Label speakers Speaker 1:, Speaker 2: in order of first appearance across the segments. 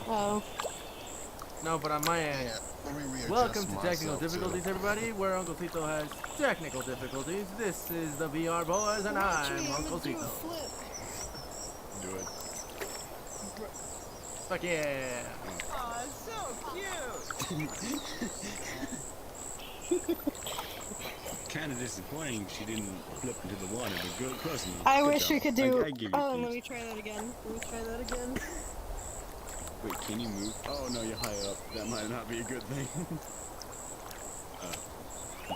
Speaker 1: Oh.
Speaker 2: No, but on my end. Welcome to Technical Difficulties, everybody, where Uncle Tito has technical difficulties. This is the VR Boys, and I'm Uncle Tito.
Speaker 3: Do it.
Speaker 2: Fuck yeah!
Speaker 4: Aw, so cute!
Speaker 3: Kind of disappointing she didn't flip into the water, but good close enough.
Speaker 1: I
Speaker 3: Good
Speaker 1: wish
Speaker 3: job.
Speaker 1: we could do.
Speaker 3: I give you
Speaker 1: Oh,
Speaker 3: points.
Speaker 1: let me try that again.
Speaker 3: Wait, can you move? Oh no, you're high up. That might not be a good thing.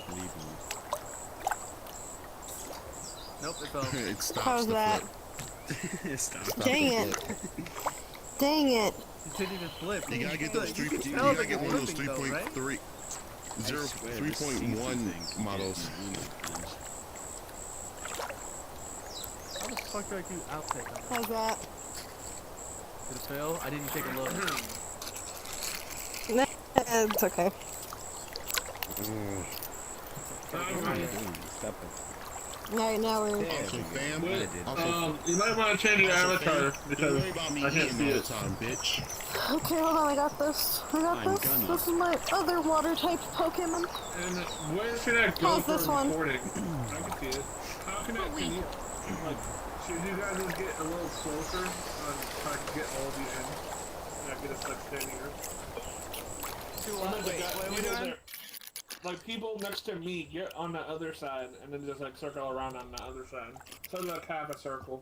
Speaker 3: Believe me.
Speaker 2: Nope, it fell.
Speaker 5: It stops
Speaker 1: How's
Speaker 5: the
Speaker 1: that?
Speaker 5: flip.
Speaker 3: Stop.
Speaker 1: Dang it. Dang it.
Speaker 2: It didn't even flip.
Speaker 5: You gotta get those
Speaker 2: You
Speaker 5: three.
Speaker 2: can
Speaker 5: You
Speaker 2: tell
Speaker 5: gotta
Speaker 2: that
Speaker 5: get
Speaker 2: you're
Speaker 5: one of those
Speaker 2: flipping, though, right?
Speaker 5: 3.3,
Speaker 3: I
Speaker 5: 0,
Speaker 3: swear,
Speaker 5: 3.1 models.
Speaker 2: How the fuck do I do outtake on that?
Speaker 1: How's that?
Speaker 2: Did it fail? I didn't take a look.
Speaker 1: It's okay.
Speaker 3: What are you doing? Stop it.
Speaker 1: Alright, now we're.
Speaker 5: Also, fam.
Speaker 3: Wait,
Speaker 5: Also,
Speaker 6: You might want to change your avatar
Speaker 5: don't
Speaker 6: because
Speaker 5: worry about me
Speaker 6: I can't
Speaker 5: eating
Speaker 6: see
Speaker 5: all the
Speaker 6: it.
Speaker 5: time, bitch.
Speaker 1: Okay, hold on, I got this. I got
Speaker 3: I'm
Speaker 1: this.
Speaker 3: gonna.
Speaker 1: This is my other water type Pokemon.
Speaker 6: And where should I go
Speaker 1: How's
Speaker 6: for
Speaker 1: this one?
Speaker 6: recording? I can see it. How can I? Can you, like, should you guys just get a little closer on trying to get all of you in? And I get us like standing here. Like people next to me, get on the other side, and then just like circle around on the other side. So like half a circle.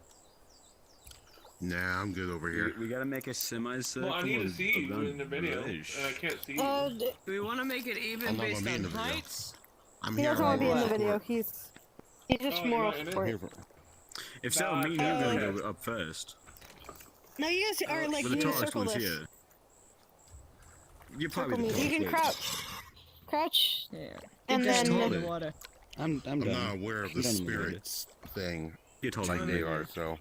Speaker 5: Nah, I'm good over here.
Speaker 3: We gotta make a semi-circle.
Speaker 6: Well, I need to see you
Speaker 3: around
Speaker 6: in the video, and
Speaker 3: Raj.
Speaker 6: I can't see you.
Speaker 4: Do we want to make it
Speaker 5: I'm
Speaker 4: even
Speaker 5: not gonna
Speaker 4: based
Speaker 5: be in
Speaker 4: on
Speaker 5: the video.
Speaker 4: heights?
Speaker 5: I'm
Speaker 1: He
Speaker 5: here.
Speaker 1: doesn't want to be in the
Speaker 5: for
Speaker 1: video.
Speaker 5: it.
Speaker 1: He's just
Speaker 6: Oh,
Speaker 1: moral
Speaker 6: you're not in it?
Speaker 1: support.
Speaker 5: Here for-
Speaker 3: If so,
Speaker 6: Nah,
Speaker 3: me and you are gonna
Speaker 6: okay.
Speaker 3: go up first.
Speaker 1: No, you guys are like,
Speaker 3: But
Speaker 1: you
Speaker 3: the
Speaker 1: need to
Speaker 3: tallest
Speaker 1: circle
Speaker 3: one's
Speaker 1: this.
Speaker 3: here. You're
Speaker 1: Circle
Speaker 3: probably
Speaker 1: me.
Speaker 3: the
Speaker 1: You can
Speaker 3: tallest.
Speaker 1: crouch. Crouch.
Speaker 4: Yeah.
Speaker 1: And
Speaker 3: just
Speaker 1: then.
Speaker 3: hold
Speaker 4: in
Speaker 3: it.
Speaker 4: the water.
Speaker 3: I'm
Speaker 5: I'm
Speaker 3: done.
Speaker 5: not aware of the
Speaker 3: I'm done with it.
Speaker 5: spirits thing
Speaker 3: You're taller
Speaker 5: like
Speaker 3: than
Speaker 5: they
Speaker 3: me.
Speaker 5: are, so.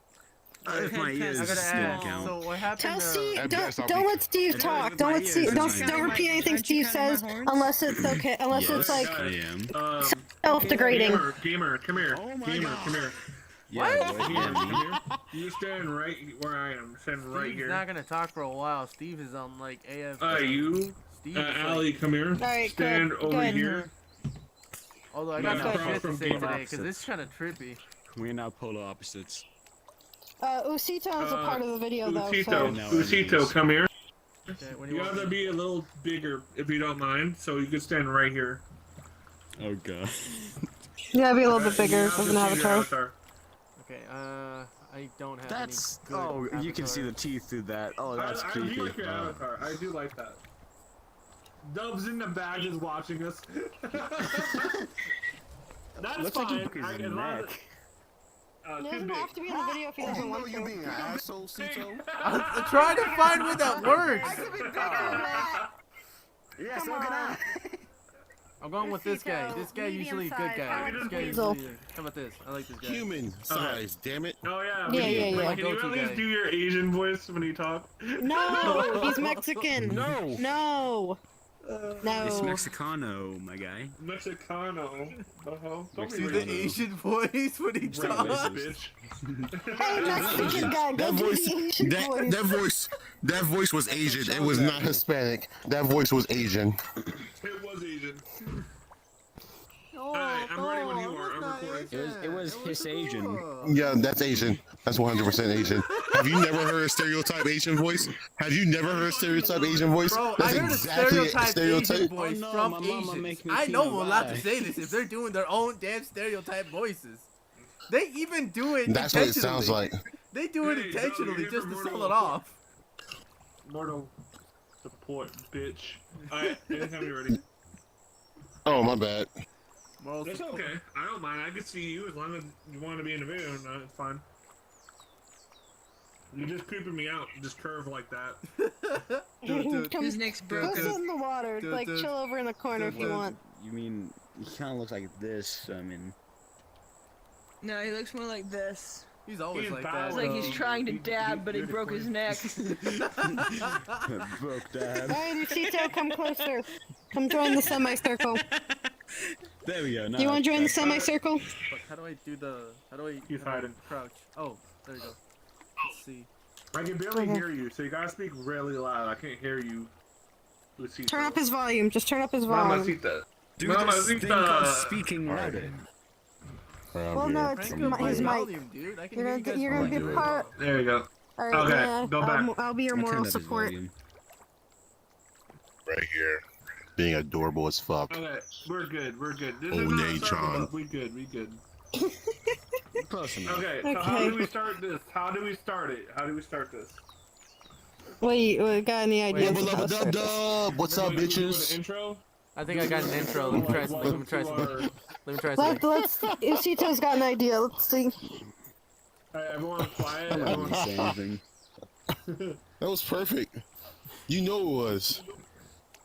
Speaker 3: If my ears
Speaker 2: I gotta
Speaker 3: still
Speaker 2: ask.
Speaker 3: count.
Speaker 2: So what happened?
Speaker 1: Tell Steve.
Speaker 5: At best, I'll
Speaker 1: Don't
Speaker 5: be-
Speaker 1: let Steve
Speaker 3: If
Speaker 1: talk.
Speaker 3: my
Speaker 1: Don't let
Speaker 3: ears
Speaker 1: Steve.
Speaker 3: are
Speaker 1: Don't
Speaker 3: fine.
Speaker 1: don't repeat anything
Speaker 4: Aren't you
Speaker 1: Steve
Speaker 4: counting my
Speaker 1: says
Speaker 4: horns?
Speaker 1: unless it's okay. Unless
Speaker 3: Yes,
Speaker 1: it's like
Speaker 3: I am.
Speaker 1: self-degrading.
Speaker 6: Gamer, come here.
Speaker 3: Oh my
Speaker 6: Gamer,
Speaker 3: God.
Speaker 6: come here.
Speaker 3: Yeah,
Speaker 6: Come
Speaker 3: right
Speaker 6: here,
Speaker 3: here,
Speaker 6: come
Speaker 3: me.
Speaker 6: here. You stand right where I am. Stand right
Speaker 2: Steve's
Speaker 6: here.
Speaker 2: not gonna talk for a while. Steve is on like AF.
Speaker 6: You,
Speaker 2: Steve is
Speaker 6: Allie, come here.
Speaker 1: Alright,
Speaker 6: Stand
Speaker 1: good,
Speaker 6: over
Speaker 1: good.
Speaker 6: here.
Speaker 2: Although I got
Speaker 6: No,
Speaker 2: some
Speaker 6: no,
Speaker 2: shit to
Speaker 6: from
Speaker 2: say
Speaker 6: both
Speaker 2: today, because
Speaker 3: opposites.
Speaker 2: it's kind of trippy.
Speaker 3: We're now polar opposites.
Speaker 1: Usito is a part of the video though.
Speaker 6: Usito,
Speaker 1: So.
Speaker 3: now
Speaker 6: Usito,
Speaker 3: enemies.
Speaker 6: come here.
Speaker 2: Okay, when do
Speaker 6: You
Speaker 2: you want
Speaker 6: have to
Speaker 2: me?
Speaker 6: be a little bigger if you don't mind, so you can stand right here.
Speaker 3: Oh god.
Speaker 1: You gotta be a little bit
Speaker 6: You
Speaker 1: bigger
Speaker 6: have
Speaker 1: of
Speaker 6: to
Speaker 1: an
Speaker 6: see your
Speaker 1: avatar.
Speaker 2: Okay, I don't have
Speaker 3: That's.
Speaker 2: any good
Speaker 3: Oh, you can see the
Speaker 2: avatars.
Speaker 3: teeth through that. Oh, that's
Speaker 6: I
Speaker 3: creepy.
Speaker 6: do like your avatar. I do like that. Dubs in the back is watching us. That's
Speaker 3: Looks like he
Speaker 6: fine.
Speaker 3: broke his
Speaker 6: as long as-
Speaker 3: neck.
Speaker 1: He
Speaker 6: too
Speaker 1: doesn't
Speaker 6: big.
Speaker 1: have to be in the video if he doesn't want
Speaker 5: you
Speaker 1: to.
Speaker 5: being an asshole, Cito?
Speaker 2: I'm trying to find where that works.
Speaker 3: Yeah,
Speaker 1: Come
Speaker 3: so can I.
Speaker 2: I'm going with this guy. This guy usually a good guy. This guy usually. How about this? I like this guy.
Speaker 5: Human size, damn it.
Speaker 6: Oh yeah.
Speaker 1: Yeah, yeah,
Speaker 6: Wait,
Speaker 1: yeah.
Speaker 6: Can you
Speaker 2: Go-to
Speaker 6: at least
Speaker 2: guy.
Speaker 6: do your Asian voice when you talk?
Speaker 1: No, he's Mexican.
Speaker 5: No.
Speaker 1: No.
Speaker 3: It's
Speaker 1: No.
Speaker 3: Mexicano, my guy.
Speaker 6: Mexicano. Don't
Speaker 2: Do
Speaker 6: be
Speaker 2: the
Speaker 6: racist.
Speaker 2: Asian voice when he
Speaker 6: Racist,
Speaker 2: talks.
Speaker 6: bitch.
Speaker 1: Hey, Mexican guy, go
Speaker 5: That
Speaker 1: do
Speaker 5: voice,
Speaker 1: the Asian voice.
Speaker 5: that voice was Asian. It was not Hispanic. That voice was Asian.
Speaker 6: It was Asian.
Speaker 2: Oh,
Speaker 6: Alright, I'm ready when you
Speaker 2: no,
Speaker 6: are.
Speaker 2: that's
Speaker 6: I'm
Speaker 2: not
Speaker 6: recording.
Speaker 3: It was his
Speaker 2: the
Speaker 3: Asian.
Speaker 2: cool.
Speaker 5: Yeah, that's Asian. That's 100% Asian. Have you never heard a stereotype Asian voice? Have you never heard a stereotype Asian voice?
Speaker 2: Bro,
Speaker 5: That's
Speaker 2: I heard
Speaker 5: exactly
Speaker 2: a stereotype Asian
Speaker 3: Oh,
Speaker 2: voice
Speaker 3: no,
Speaker 2: from
Speaker 3: my mama
Speaker 2: Asians.
Speaker 3: make me
Speaker 2: I know I'm
Speaker 3: feel
Speaker 2: allowed to
Speaker 3: bad.
Speaker 2: say this if they're doing their own damn stereotype voices. They even do it
Speaker 5: That's what it
Speaker 2: intentionally.
Speaker 5: sounds like.
Speaker 2: They do it
Speaker 6: Hey, so
Speaker 2: intentionally
Speaker 6: you're
Speaker 2: just to
Speaker 6: from
Speaker 2: sell
Speaker 6: Mortal
Speaker 2: it off.
Speaker 6: Mortal support, bitch. Alright, anytime you're ready.
Speaker 5: Oh, my bad.
Speaker 2: Moral
Speaker 6: That's
Speaker 2: support.
Speaker 6: okay. I don't mind. I can see you as long as you want to be in the video. No, it's fine. You're just creeping me out. Just curve like that.
Speaker 1: Come,
Speaker 4: His neck's
Speaker 1: go
Speaker 4: broken.
Speaker 1: sit in the water. Like, chill over in the corner if you want.
Speaker 3: You mean, he kind of looks like this, I mean.
Speaker 4: No, he looks more like this.
Speaker 2: He's always
Speaker 6: He's
Speaker 2: like
Speaker 6: bad.
Speaker 2: that.
Speaker 4: It's like he's
Speaker 2: though.
Speaker 4: trying to dab, but he broke his neck.
Speaker 3: Broke dad.
Speaker 1: Alright, Usito, come closer. Come join the semicircle.
Speaker 3: There we go. Now
Speaker 1: Do you want to join the
Speaker 3: that's-
Speaker 1: semicircle?
Speaker 2: Fuck, how do I do the? How do I?
Speaker 6: He's hiding.
Speaker 2: Crouch. Oh, there you go. Let's see.
Speaker 6: I can barely
Speaker 1: Okay.
Speaker 6: hear you, so you gotta speak really loud. I can't hear you. Lucito.
Speaker 1: Turn up his volume. Just turn up his volume.
Speaker 6: Mamacita.
Speaker 3: Do this thing called
Speaker 6: Mamacita.
Speaker 3: speaking louder.
Speaker 5: Around
Speaker 1: Well, no,
Speaker 5: here.
Speaker 1: it's
Speaker 2: Crank up my
Speaker 1: his mic.
Speaker 2: volume, dude. I can hear
Speaker 1: You're
Speaker 2: you
Speaker 1: gonna,
Speaker 2: guys
Speaker 1: you're gonna
Speaker 2: fine.
Speaker 1: be part.
Speaker 6: There you go.
Speaker 1: All right,
Speaker 6: Okay,
Speaker 1: yeah,
Speaker 6: go back.
Speaker 1: I'll be your
Speaker 3: I turned
Speaker 1: moral
Speaker 3: up his
Speaker 1: support.
Speaker 3: volume.
Speaker 5: Right here. Being adorable as fuck.
Speaker 6: Okay, we're good. We're good. This
Speaker 5: Oh,
Speaker 6: is not
Speaker 5: nay,
Speaker 6: a circle,
Speaker 5: John.
Speaker 6: but we good. We good.
Speaker 3: Close enough.
Speaker 6: Okay, so how
Speaker 1: Okay.
Speaker 6: do we start this? How do we start it? How do we start this?
Speaker 1: Wait, got any ideas?
Speaker 2: Wait,
Speaker 1: about
Speaker 5: Dub, dub,
Speaker 1: this?
Speaker 5: dub. What's up,
Speaker 6: Do we do an
Speaker 5: bitches?
Speaker 6: intro?
Speaker 2: I think I got an intro. Let me try something. Let me try something. Let me try something.
Speaker 1: Let's. Usito's got an idea. Let's see.
Speaker 6: Alright, everyone quiet.
Speaker 3: I'm not
Speaker 6: Everyone...
Speaker 3: gonna say anything.
Speaker 5: That was perfect. You know it was.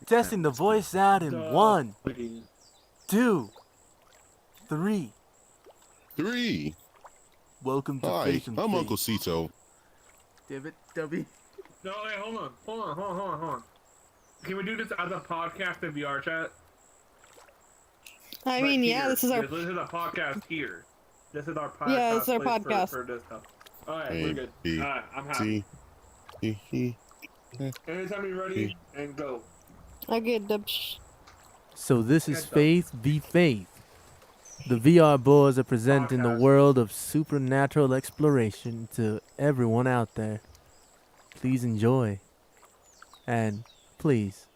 Speaker 2: Testing the voice out in 1, 2, 3.
Speaker 5: 3.
Speaker 2: Welcome to
Speaker 5: Hi,
Speaker 2: Face and
Speaker 5: I'm
Speaker 2: Face.
Speaker 5: Uncle Cito.
Speaker 2: Damn it, Dubby.
Speaker 6: No, wait, hold on. Can we do this as a podcast in VR chat?
Speaker 1: I mean,
Speaker 6: Right
Speaker 1: yeah,
Speaker 6: here.
Speaker 1: this is our.
Speaker 6: This is a podcast here. This is our podcast.
Speaker 1: Yeah, this is our
Speaker 6: place
Speaker 1: podcast.
Speaker 6: For this stuff. Alright,
Speaker 5: A,
Speaker 6: we're good.
Speaker 5: B,
Speaker 6: Alright, I'm happy.
Speaker 5: T.
Speaker 6: Anytime you're ready, and go.
Speaker 1: Okay, Dubs.
Speaker 2: So this is
Speaker 6: Heads up.
Speaker 2: Faith v Faith. The VR boys are presenting the
Speaker 6: Podcast.
Speaker 2: world of supernatural exploration to everyone out there. Please enjoy. And please,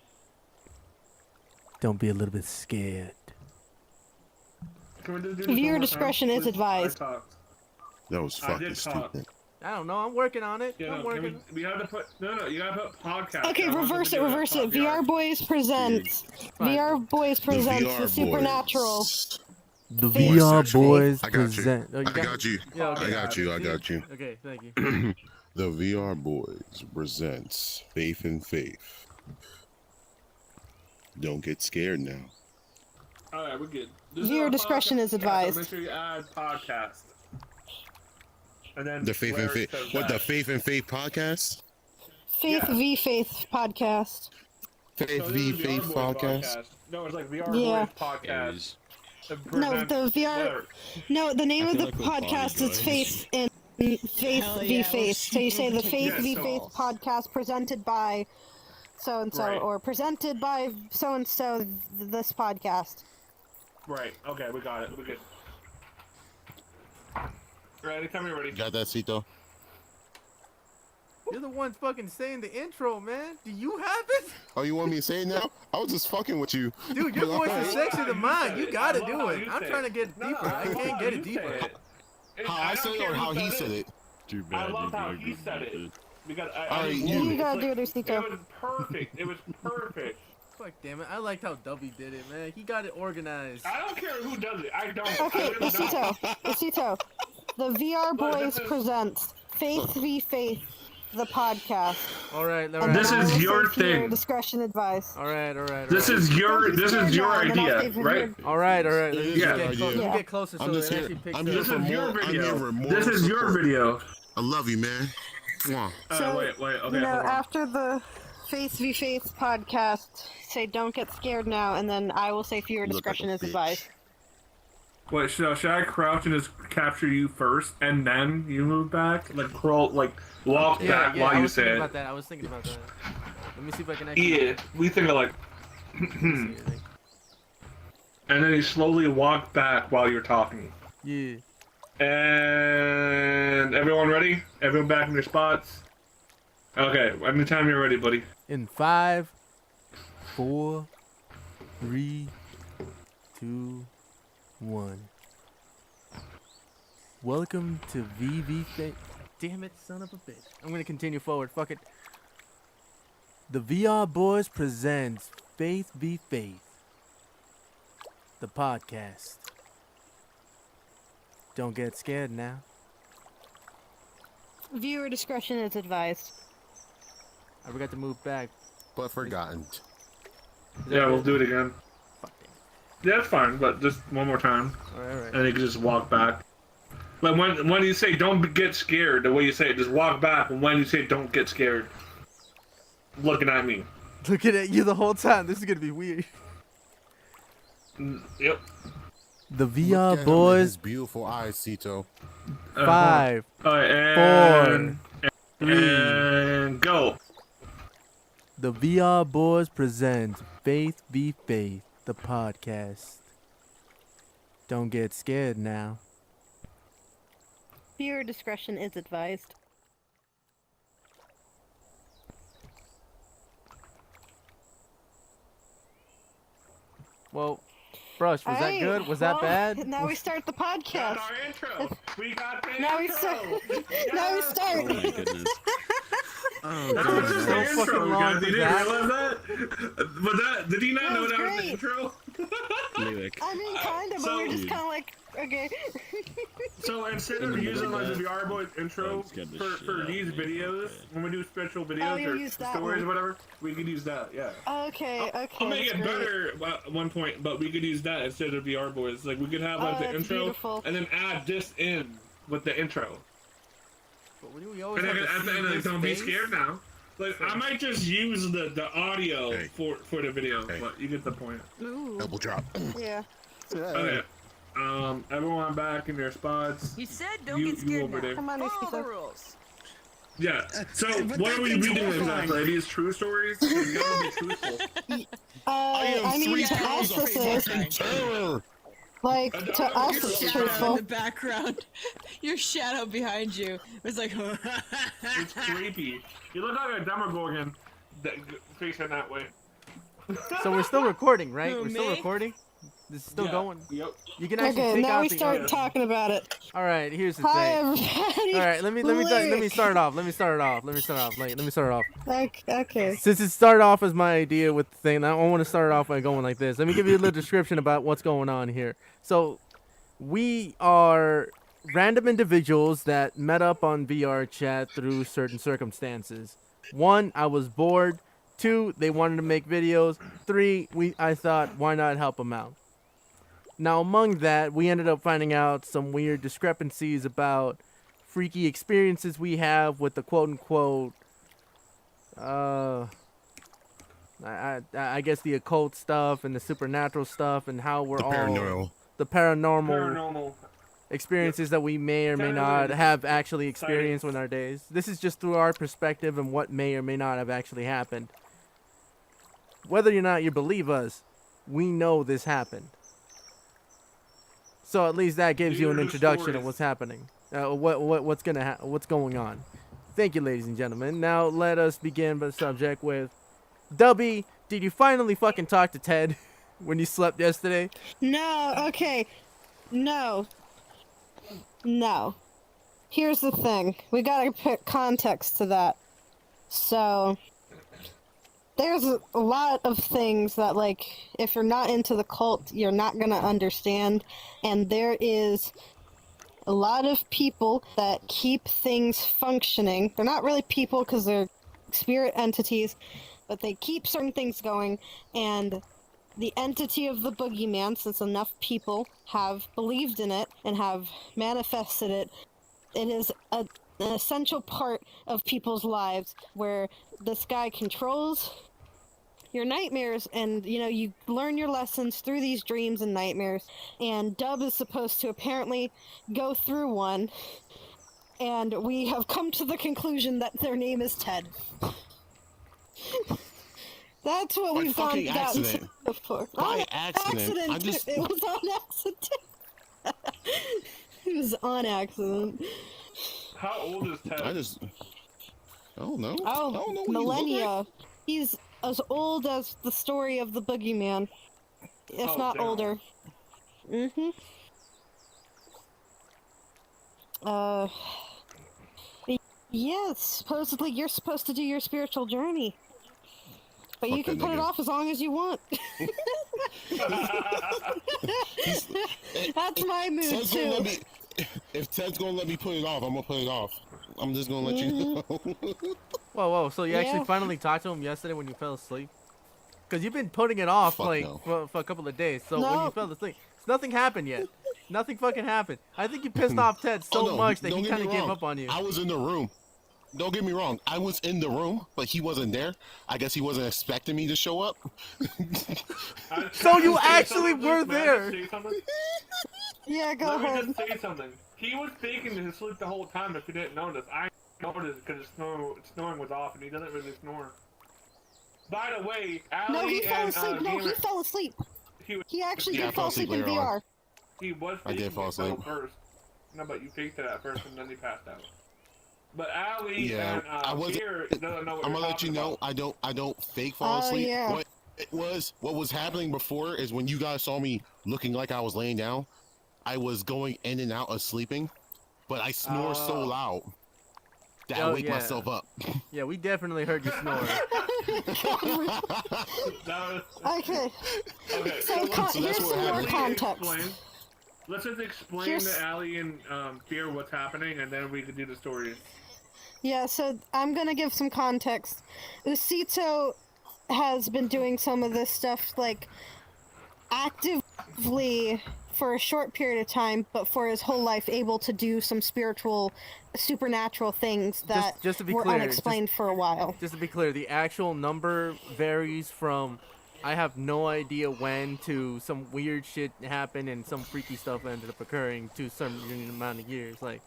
Speaker 2: don't be a little bit scared.
Speaker 6: Can we just do this
Speaker 1: Viewer
Speaker 6: one more time,
Speaker 1: discretion is
Speaker 6: please?
Speaker 1: advised.
Speaker 6: I talked.
Speaker 5: That was
Speaker 6: I
Speaker 5: fucking
Speaker 6: did talk.
Speaker 5: stupid.
Speaker 2: I don't know. I'm working on it.
Speaker 6: Yeah,
Speaker 2: I'm
Speaker 6: no, can
Speaker 2: working.
Speaker 6: we have to put you gotta put podcast.
Speaker 1: Okay,
Speaker 6: I want them
Speaker 1: reverse
Speaker 6: to
Speaker 1: it,
Speaker 6: do
Speaker 1: reverse it. VR Boys presents.
Speaker 2: Fine.
Speaker 1: VR Boys
Speaker 5: The
Speaker 1: presents
Speaker 5: VR
Speaker 1: the supernatural.
Speaker 5: boys.
Speaker 2: The
Speaker 1: Face
Speaker 2: VR
Speaker 1: to
Speaker 2: boys
Speaker 5: I got you.
Speaker 2: present. Oh,
Speaker 5: I got you.
Speaker 2: Yeah, okay.
Speaker 5: I got you. I got you.
Speaker 2: Okay, thank you.
Speaker 5: The VR Boys presents Faith and Faith. Don't get scared now.
Speaker 6: Alright, we're good. This
Speaker 1: Viewer
Speaker 6: our
Speaker 1: discretion
Speaker 6: podcast.
Speaker 1: is advised.
Speaker 6: So make sure you add podcast. And then
Speaker 5: The Faith
Speaker 6: where
Speaker 5: and
Speaker 6: it
Speaker 5: Faith.
Speaker 6: says
Speaker 5: What, the
Speaker 6: that.
Speaker 5: Faith and Faith podcast?
Speaker 1: Faith
Speaker 6: Yeah.
Speaker 1: v Faith podcast.
Speaker 5: Faith
Speaker 6: No, this
Speaker 5: v
Speaker 6: is VR
Speaker 5: Faith
Speaker 6: Boys
Speaker 5: podcast?
Speaker 6: No, it's like VR
Speaker 1: Yeah.
Speaker 6: Boys podcast.
Speaker 3: Is-
Speaker 1: No, the VR.
Speaker 6: Whatever.
Speaker 1: No, the name
Speaker 3: I
Speaker 1: of
Speaker 3: feel
Speaker 1: the
Speaker 3: like we're
Speaker 1: podcast
Speaker 3: body
Speaker 1: is
Speaker 3: guys.
Speaker 1: Faith and Faith
Speaker 4: Hell
Speaker 1: v
Speaker 4: yeah, we're
Speaker 1: Faith. So you say the
Speaker 4: super
Speaker 1: Faith v
Speaker 6: Yeah,
Speaker 1: Faith
Speaker 6: so-
Speaker 1: podcast presented by so and so,
Speaker 6: Right.
Speaker 1: or presented by so and so. This podcast.
Speaker 6: Right, okay, we got it. We're good. Alright, anytime you're ready.
Speaker 5: Got that, Cito?
Speaker 2: You're the one fucking saying the intro, man. Do you have it?
Speaker 5: Oh, you want me to say it now? I was just fucking with you.
Speaker 2: Dude, your voice is
Speaker 6: Alright.
Speaker 2: sexier than mine. You
Speaker 6: said
Speaker 2: gotta
Speaker 6: it.
Speaker 2: do
Speaker 6: I
Speaker 2: it.
Speaker 6: love how
Speaker 2: I'm
Speaker 6: you
Speaker 2: trying to
Speaker 6: said
Speaker 2: get
Speaker 6: it. No,
Speaker 2: deeper. I
Speaker 6: love
Speaker 2: can't
Speaker 6: how
Speaker 2: get
Speaker 6: you
Speaker 2: it deeper.
Speaker 6: said it.
Speaker 5: How I
Speaker 6: don't
Speaker 5: said it
Speaker 6: care
Speaker 5: or
Speaker 6: who
Speaker 5: how he said it?
Speaker 3: Too bad.
Speaker 6: I love
Speaker 3: you
Speaker 6: how
Speaker 3: did
Speaker 6: he
Speaker 3: good
Speaker 6: said
Speaker 3: with
Speaker 6: it. Because
Speaker 5: Alright,
Speaker 6: just
Speaker 5: you-
Speaker 6: love
Speaker 1: You gotta
Speaker 6: It's
Speaker 1: do
Speaker 6: like-
Speaker 1: it, Usito.
Speaker 6: It was perfect. It was perfect.
Speaker 2: Fuck damn it. I liked how Dubby did it, man. He got it organized.
Speaker 6: I don't care who does it. I don't.
Speaker 1: Okay,
Speaker 6: I really don't.
Speaker 1: Usito. The VR
Speaker 6: Look,
Speaker 1: Boys
Speaker 6: this is-
Speaker 1: presents Faith v Faith, the podcast.
Speaker 2: Alright,
Speaker 1: And
Speaker 2: alright.
Speaker 6: This
Speaker 1: I
Speaker 6: is
Speaker 1: will
Speaker 6: your
Speaker 1: say viewer
Speaker 6: thing.
Speaker 1: Discretion advised.
Speaker 2: Alright, alright.
Speaker 6: This is your
Speaker 1: Don't be scared
Speaker 6: idea,
Speaker 1: now, then I'll save
Speaker 6: right?
Speaker 1: it
Speaker 2: Alright, alright. Let me
Speaker 5: It
Speaker 2: just
Speaker 5: is
Speaker 2: get,
Speaker 5: your
Speaker 2: close,
Speaker 5: idea.
Speaker 2: let me get closer
Speaker 5: I'm
Speaker 2: so
Speaker 5: just
Speaker 2: it
Speaker 5: here.
Speaker 2: actually picks
Speaker 5: I'm
Speaker 2: up.
Speaker 5: here
Speaker 6: This
Speaker 5: for
Speaker 6: is your
Speaker 5: more. I'm here
Speaker 6: video.
Speaker 5: for more
Speaker 6: This is your
Speaker 5: support.
Speaker 6: video.
Speaker 5: I love you, man. Mwah.
Speaker 1: So,
Speaker 6: Wait. Okay,
Speaker 1: you know,
Speaker 6: hold on.
Speaker 1: after the Faith v Faith podcast, say don't get scared now, and then I will say viewer
Speaker 5: Look like
Speaker 1: discretion
Speaker 5: a
Speaker 1: is
Speaker 5: bitch.
Speaker 1: advised.
Speaker 6: Wait, should I crouch and just capture you first, and then you move back? Like crawl, like walk back
Speaker 2: Yeah,
Speaker 6: while
Speaker 2: I
Speaker 6: you
Speaker 2: was
Speaker 6: say
Speaker 2: thinking
Speaker 6: it.
Speaker 2: about that. I was thinking about that. Let me see if I can actually
Speaker 6: Yeah, we think of like,
Speaker 2: see anything.
Speaker 6: and then you slowly walk back while you're talking.
Speaker 2: Yeah.
Speaker 6: And everyone ready? Everyone back in their spots? Okay, anytime you're ready, buddy.
Speaker 2: In 5, 4, 3, 2, 1. Welcome to VV Faith. Damn it, son of a bitch. I'm gonna continue forward. Fuck it. The VR Boys presents Faith v Faith, the podcast. Don't get scared now.
Speaker 1: Viewer discretion is advised.
Speaker 2: I forgot to move back.
Speaker 5: But forgotten.
Speaker 2: Is that
Speaker 6: Yeah, we'll
Speaker 2: good?
Speaker 6: do it again.
Speaker 2: Fuck damn.
Speaker 6: Yeah, that's fine, but just one more time,
Speaker 2: Alright.
Speaker 6: and you can just walk back. Like when you say don't get scared, the way you say it, just walk back. And when you say don't get scared, looking at me.
Speaker 2: Looking at you the whole time. This is gonna be weird.
Speaker 6: Yep.
Speaker 2: The
Speaker 5: Look
Speaker 2: VR
Speaker 5: at him in
Speaker 2: Boys
Speaker 5: his beautiful eyes, Cito.
Speaker 2: 5,
Speaker 6: Alright, and And go.
Speaker 2: The VR Boys present Faith Be Faith, the podcast. Don't get scared now.
Speaker 1: Viewer discretion is advised.
Speaker 2: Well, Brush, was that
Speaker 1: Alright,
Speaker 2: good? Was that
Speaker 1: well,
Speaker 2: bad?
Speaker 1: Now we start the podcast.
Speaker 6: That's our intro. We got the
Speaker 1: Now we
Speaker 6: intro.
Speaker 1: start. Now we
Speaker 3: Oh
Speaker 1: start.
Speaker 3: my goodness. Oh,
Speaker 6: That's
Speaker 3: God.
Speaker 6: just
Speaker 2: So
Speaker 6: the
Speaker 2: fucking
Speaker 6: intro,
Speaker 2: long
Speaker 6: guys.
Speaker 2: was
Speaker 6: You didn't
Speaker 2: that?
Speaker 6: realize that? But that, did he not
Speaker 1: That
Speaker 6: know
Speaker 1: was
Speaker 6: that was the
Speaker 1: great.
Speaker 6: intro?
Speaker 3: Lyric.
Speaker 1: I mean, kind of, but
Speaker 6: So-
Speaker 1: we're just kind of like, okay.
Speaker 6: So instead
Speaker 3: In
Speaker 6: of
Speaker 3: the
Speaker 6: using
Speaker 3: middle
Speaker 6: like
Speaker 3: of
Speaker 6: the
Speaker 3: that,
Speaker 6: VR Boys intro
Speaker 3: let's get this
Speaker 6: for
Speaker 3: shit out
Speaker 6: these
Speaker 3: of here.
Speaker 6: videos, when we do special
Speaker 1: Oh,
Speaker 6: videos
Speaker 1: you'll
Speaker 6: or
Speaker 1: use that
Speaker 6: stories
Speaker 1: one.
Speaker 6: or whatever, we could use that, yeah.
Speaker 1: Okay, okay.
Speaker 6: I'll make
Speaker 1: that's
Speaker 6: it
Speaker 1: great.
Speaker 6: better at one point, but we could use that instead of VR Boys. Like, we could have like
Speaker 1: Oh,
Speaker 6: the
Speaker 1: that's
Speaker 6: intro
Speaker 1: beautiful.
Speaker 6: and then add this in with the intro.
Speaker 2: But we always
Speaker 6: And
Speaker 2: have
Speaker 6: then
Speaker 2: to
Speaker 6: at the
Speaker 2: see
Speaker 6: end, like,
Speaker 2: his
Speaker 6: don't be
Speaker 2: face?
Speaker 6: scared now. Like, I might just use the audio
Speaker 5: Hey.
Speaker 6: for the video,
Speaker 5: Hey.
Speaker 6: but you get the point.
Speaker 1: Ooh.
Speaker 5: Double drop.
Speaker 1: Yeah.
Speaker 6: Okay. Everyone back in their spots.
Speaker 4: You said don't
Speaker 6: You-
Speaker 4: get
Speaker 6: you
Speaker 4: scared
Speaker 6: over there.
Speaker 4: now.
Speaker 1: Come on,
Speaker 4: Follow
Speaker 1: Iskisa.
Speaker 4: the rules.
Speaker 6: Yeah. So,
Speaker 3: But
Speaker 6: what are we
Speaker 3: that's
Speaker 6: reading
Speaker 3: horrifying.
Speaker 6: exactly? Are these true stories? You gotta be truthful.
Speaker 5: I am
Speaker 1: I mean,
Speaker 5: 3
Speaker 1: to
Speaker 5: pounds
Speaker 1: us
Speaker 5: of
Speaker 1: this is,
Speaker 5: fucking terror.
Speaker 1: like,
Speaker 6: I
Speaker 1: to
Speaker 6: don't-
Speaker 1: us
Speaker 6: Your
Speaker 1: it's
Speaker 6: shadow
Speaker 4: Shadow in
Speaker 1: truthful.
Speaker 4: the background. Your shadow behind you was like.
Speaker 6: It's creepy. You look like a Demogorgon facing that way.
Speaker 2: So we're still recording, right?
Speaker 4: Who,
Speaker 2: We're still
Speaker 4: me?
Speaker 2: recording? This is still
Speaker 6: Yeah.
Speaker 2: going?
Speaker 6: Yep.
Speaker 2: You can actually
Speaker 1: Okay,
Speaker 2: take
Speaker 1: now
Speaker 2: out
Speaker 1: we
Speaker 2: the...
Speaker 1: start talking about it.
Speaker 2: Alright, here's the
Speaker 1: Hi,
Speaker 2: thing.
Speaker 1: everybody.
Speaker 2: Alright, let me
Speaker 1: Lyric.
Speaker 2: start it off. Let me start it off.
Speaker 1: Okay.
Speaker 2: Since it started off as my idea with the thing, I want to start it off by going like this. Let me give you a little description about what's going on here. So, we are random individuals that met up on VR chat through certain circumstances. 1, I was bored. 2, they wanted to make videos. 3, I thought, why not help them out? Now, among that, we ended up finding out some weird discrepancies about freaky experiences we have with the quote-unquote I guess the occult stuff and the supernatural stuff and how we're
Speaker 5: The
Speaker 2: all
Speaker 5: paranormal.
Speaker 2: the paranormal
Speaker 6: Paranormal.
Speaker 2: experiences that we may or may not have actually experienced in our days. This is just through our perspective and what may or may not have actually happened. Whether or not you believe us, we know this happened. So at least that gives you an
Speaker 6: These are the
Speaker 2: introduction of
Speaker 6: stories.
Speaker 2: what's happening. What's going on. Thank you, ladies and gentlemen. Now let us begin the subject with Dubby. Did you finally fucking talk to Ted when you slept yesterday?
Speaker 1: No, okay. No. Here's the thing. We gotta put context to that. So, there's a lot of things that, like, if you're not into the cult, you're not gonna understand. And there is a lot of people that keep things functioning. They're not really people because they're spirit entities, but they keep certain things going. And the entity of the boogeyman, since enough people have believed in it and have manifested it, it is an essential part of people's lives where this guy controls your nightmares, and you learn your lessons through these dreams and nightmares. And Dub is supposed to apparently go through one, and we have come to the conclusion that their name is Ted. That's what
Speaker 5: By
Speaker 1: we've
Speaker 5: fucking
Speaker 1: gotten
Speaker 5: accident.
Speaker 1: to before.
Speaker 5: By
Speaker 1: On
Speaker 5: accident. I just-
Speaker 1: It was on accident. It was on accident.
Speaker 6: How old is Ted?
Speaker 5: I don't know. I
Speaker 1: Oh,
Speaker 5: don't know what he look like.
Speaker 1: millennia. He's as old as the story of the boogeyman, if
Speaker 6: Oh,
Speaker 1: not
Speaker 6: damn.
Speaker 1: older. Mm-hmm. Yes, supposedly you're supposed to do your spiritual journey. But you
Speaker 5: Fuck
Speaker 1: can
Speaker 5: that
Speaker 1: put it
Speaker 5: nigga.
Speaker 1: off as long as you want. That's my mood,
Speaker 5: Ted's gonna let
Speaker 1: too.
Speaker 5: me. If Ted's gonna let me put it off, I'm gonna put it off. I'm just gonna let you know.
Speaker 2: Whoa, so you
Speaker 1: Yeah.
Speaker 2: actually finally talked to him yesterday when you fell asleep? Because you've been putting it off,
Speaker 5: Fuck
Speaker 2: like,
Speaker 5: no.
Speaker 2: for a couple of days. So when
Speaker 1: No.
Speaker 2: you fell asleep, nothing happened yet. Nothing fucking happened. I think you pissed off Ted so
Speaker 5: Oh, no,
Speaker 2: much that
Speaker 5: don't
Speaker 2: he
Speaker 5: get
Speaker 2: kind
Speaker 5: me
Speaker 2: of gave
Speaker 5: wrong.
Speaker 2: up on you.
Speaker 5: I was in the room. Don't get me wrong. I was in the room, but he wasn't there. I guess he wasn't expecting me to show up.
Speaker 2: So you
Speaker 6: Say
Speaker 2: actually
Speaker 6: something,
Speaker 2: were
Speaker 6: man.
Speaker 2: there.
Speaker 6: Say something.
Speaker 1: Yeah, go
Speaker 6: Let me
Speaker 1: ahead.
Speaker 6: just say something. He was faking his sleep the whole time if you didn't notice. I noticed because snoring was off, and he doesn't really snore. By the way, Ali
Speaker 1: No, he fell
Speaker 6: and
Speaker 1: asleep. No, he
Speaker 6: Gamer,
Speaker 1: fell asleep. He actually
Speaker 5: Yeah, I
Speaker 1: did
Speaker 5: fell
Speaker 1: fall
Speaker 5: asleep
Speaker 1: asleep in
Speaker 5: later on.
Speaker 1: VR.
Speaker 6: he was.
Speaker 5: I did
Speaker 6: faking
Speaker 5: fall
Speaker 6: it though
Speaker 5: asleep.
Speaker 6: first. No, but you faked it at first, and then he passed out. But Ali
Speaker 5: Yeah,
Speaker 6: and
Speaker 5: I wasn't.
Speaker 6: Gamer doesn't know what
Speaker 5: I'm
Speaker 6: you're
Speaker 5: gonna let you
Speaker 6: talking
Speaker 5: know.
Speaker 6: about.
Speaker 5: I don't fake fall
Speaker 1: Oh,
Speaker 5: asleep.
Speaker 1: yeah.
Speaker 5: What was happening before is when you guys saw me looking like I was laying down, I was going in and out of sleeping, but I snore so
Speaker 6: Oh.
Speaker 5: loud that I
Speaker 2: Oh,
Speaker 5: wake
Speaker 2: yeah.
Speaker 5: myself up.
Speaker 2: Yeah, we definitely heard you snore.
Speaker 6: That was,
Speaker 1: Okay,
Speaker 6: okay,
Speaker 1: so
Speaker 6: let's-
Speaker 1: con-
Speaker 5: so
Speaker 1: here's
Speaker 5: that's what
Speaker 1: some more
Speaker 5: happened.
Speaker 1: context.
Speaker 6: explain. Let's just explain
Speaker 1: Here's-
Speaker 6: to Ali and Fear what's happening, and then we can do the story.
Speaker 1: Yeah, so I'm gonna give some context. Usito has been doing some of this stuff, like, actively for a short period of time, but for his whole life able to do some spiritual, supernatural things that
Speaker 2: just to be
Speaker 1: were
Speaker 2: clear,
Speaker 1: unexplained for a while.
Speaker 2: Just to be clear, the actual number varies from I have no idea when to some weird shit happened and some freaky stuff ended up occurring to some amount of years. Like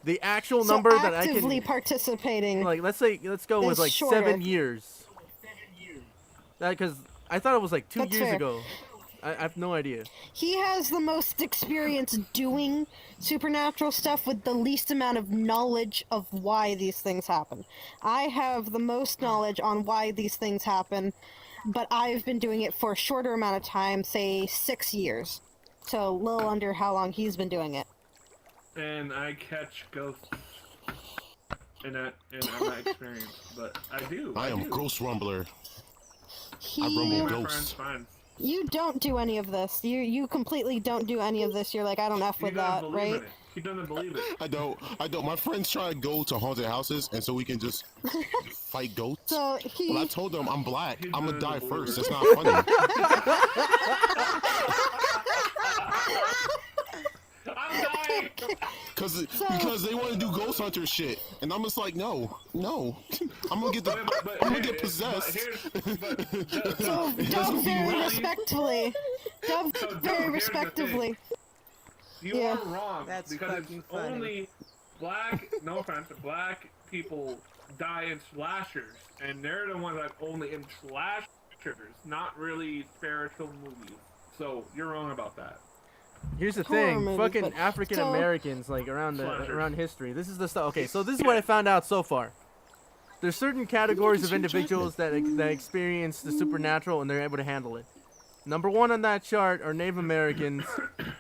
Speaker 2: the actual
Speaker 1: So
Speaker 2: number that I
Speaker 1: actively
Speaker 2: can
Speaker 1: participating.
Speaker 2: like, let's go with
Speaker 1: is
Speaker 2: like
Speaker 1: shorter.
Speaker 2: 7 years. That because I thought it was like 2
Speaker 1: That's
Speaker 2: years
Speaker 1: fair.
Speaker 2: ago. I have no idea.
Speaker 1: He has the most experience doing supernatural stuff with the least amount of knowledge of why these things happen. I have the most knowledge on why these things happen, but I've been doing it for a shorter amount of time, say 6 years. So a little under how long he's been doing it.
Speaker 6: And I catch ghosts in that experience, but I do.
Speaker 5: I am
Speaker 6: do.
Speaker 5: Ghost Rumbler.
Speaker 1: He,
Speaker 5: I rumble
Speaker 6: My
Speaker 5: ghosts.
Speaker 6: friends.
Speaker 1: you don't do any of this. You completely don't do any of this. You're like, I don't F
Speaker 6: He
Speaker 1: with
Speaker 6: doesn't
Speaker 1: that,
Speaker 6: believe
Speaker 1: right?
Speaker 6: in it. He doesn't believe it.
Speaker 5: I don't. My friends try to go to haunted houses, and so we can just fight ghosts.
Speaker 1: So he,
Speaker 5: But I told them I'm black.
Speaker 6: He's
Speaker 5: I'm gonna
Speaker 6: a
Speaker 5: die
Speaker 6: believer.
Speaker 5: first. That's not funny.
Speaker 6: I'm dying.
Speaker 5: Because they want to do ghost hunter shit, and I'm just like, no. I'm gonna get I'm gonna get possessed.
Speaker 1: so Dub very
Speaker 5: really-
Speaker 1: respectfully. Dub
Speaker 6: So, Dub,
Speaker 1: very
Speaker 6: here's the
Speaker 1: respectively.
Speaker 6: You
Speaker 1: Yeah.
Speaker 6: are wrong.
Speaker 4: That's
Speaker 6: because
Speaker 4: fucking
Speaker 6: it's
Speaker 4: funny.
Speaker 6: only black. No offense, black people die in slashers, and they're the ones that only in slashers, not really spiritual movies. So you're wrong about that.
Speaker 2: Here's the
Speaker 1: Horror
Speaker 2: thing,
Speaker 1: movies,
Speaker 2: fucking
Speaker 1: but
Speaker 2: African Americans, like around
Speaker 6: Slashers.
Speaker 2: around history. This is the stuff. Okay, so this is what I found out so far. There's certain categories of individuals that experience the supernatural and they're able to handle it. Number 1 on that chart are Native Americans.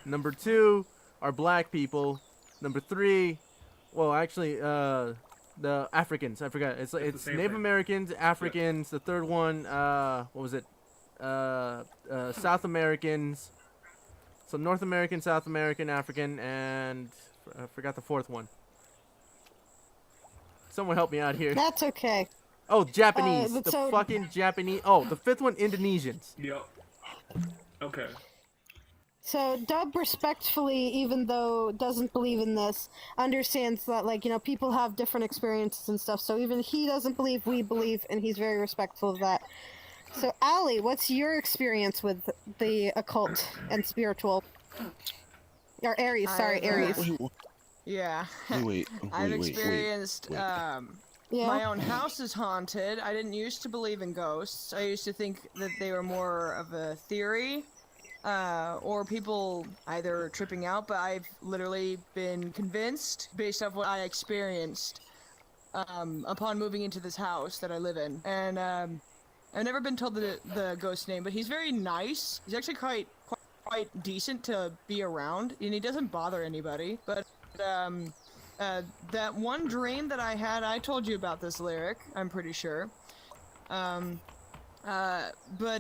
Speaker 2: Number 2 are black people. Number 3, well, actually, the Africans. I forgot. It's
Speaker 6: the same
Speaker 2: Native
Speaker 6: thing.
Speaker 2: Americans, Africans. The third one, what was it? South Americans. So North American, South American, African, and I forgot the fourth one. Someone help me out here.
Speaker 1: That's okay.
Speaker 2: Oh, Japanese.
Speaker 1: but
Speaker 2: The
Speaker 1: so-
Speaker 2: fucking Japanese. Oh, the fifth one, Indonesians.
Speaker 6: Yep. Okay.
Speaker 1: So Dub respectfully, even though doesn't believe in this, understands that, like, you know, people have different experiences and stuff. So even he doesn't believe, we believe, and he's very respectful of that. So Ali, what's your experience with the occult and spiritual? Or Aries, sorry,
Speaker 4: I've,
Speaker 1: Aries.
Speaker 4: Yeah.
Speaker 5: Wait.
Speaker 4: I've experienced
Speaker 1: Yeah.
Speaker 4: my own house is haunted. I didn't used to believe in ghosts. I used to think that they were more of a theory, or people either tripping out, but I've literally been convinced based off what I experienced upon moving into this house that I live in. And I've never been told the ghost name, but he's very nice. He's actually quite decent to be around, and he doesn't bother anybody. But that one dream that I had, I told you about this, Lyric, I'm pretty sure. But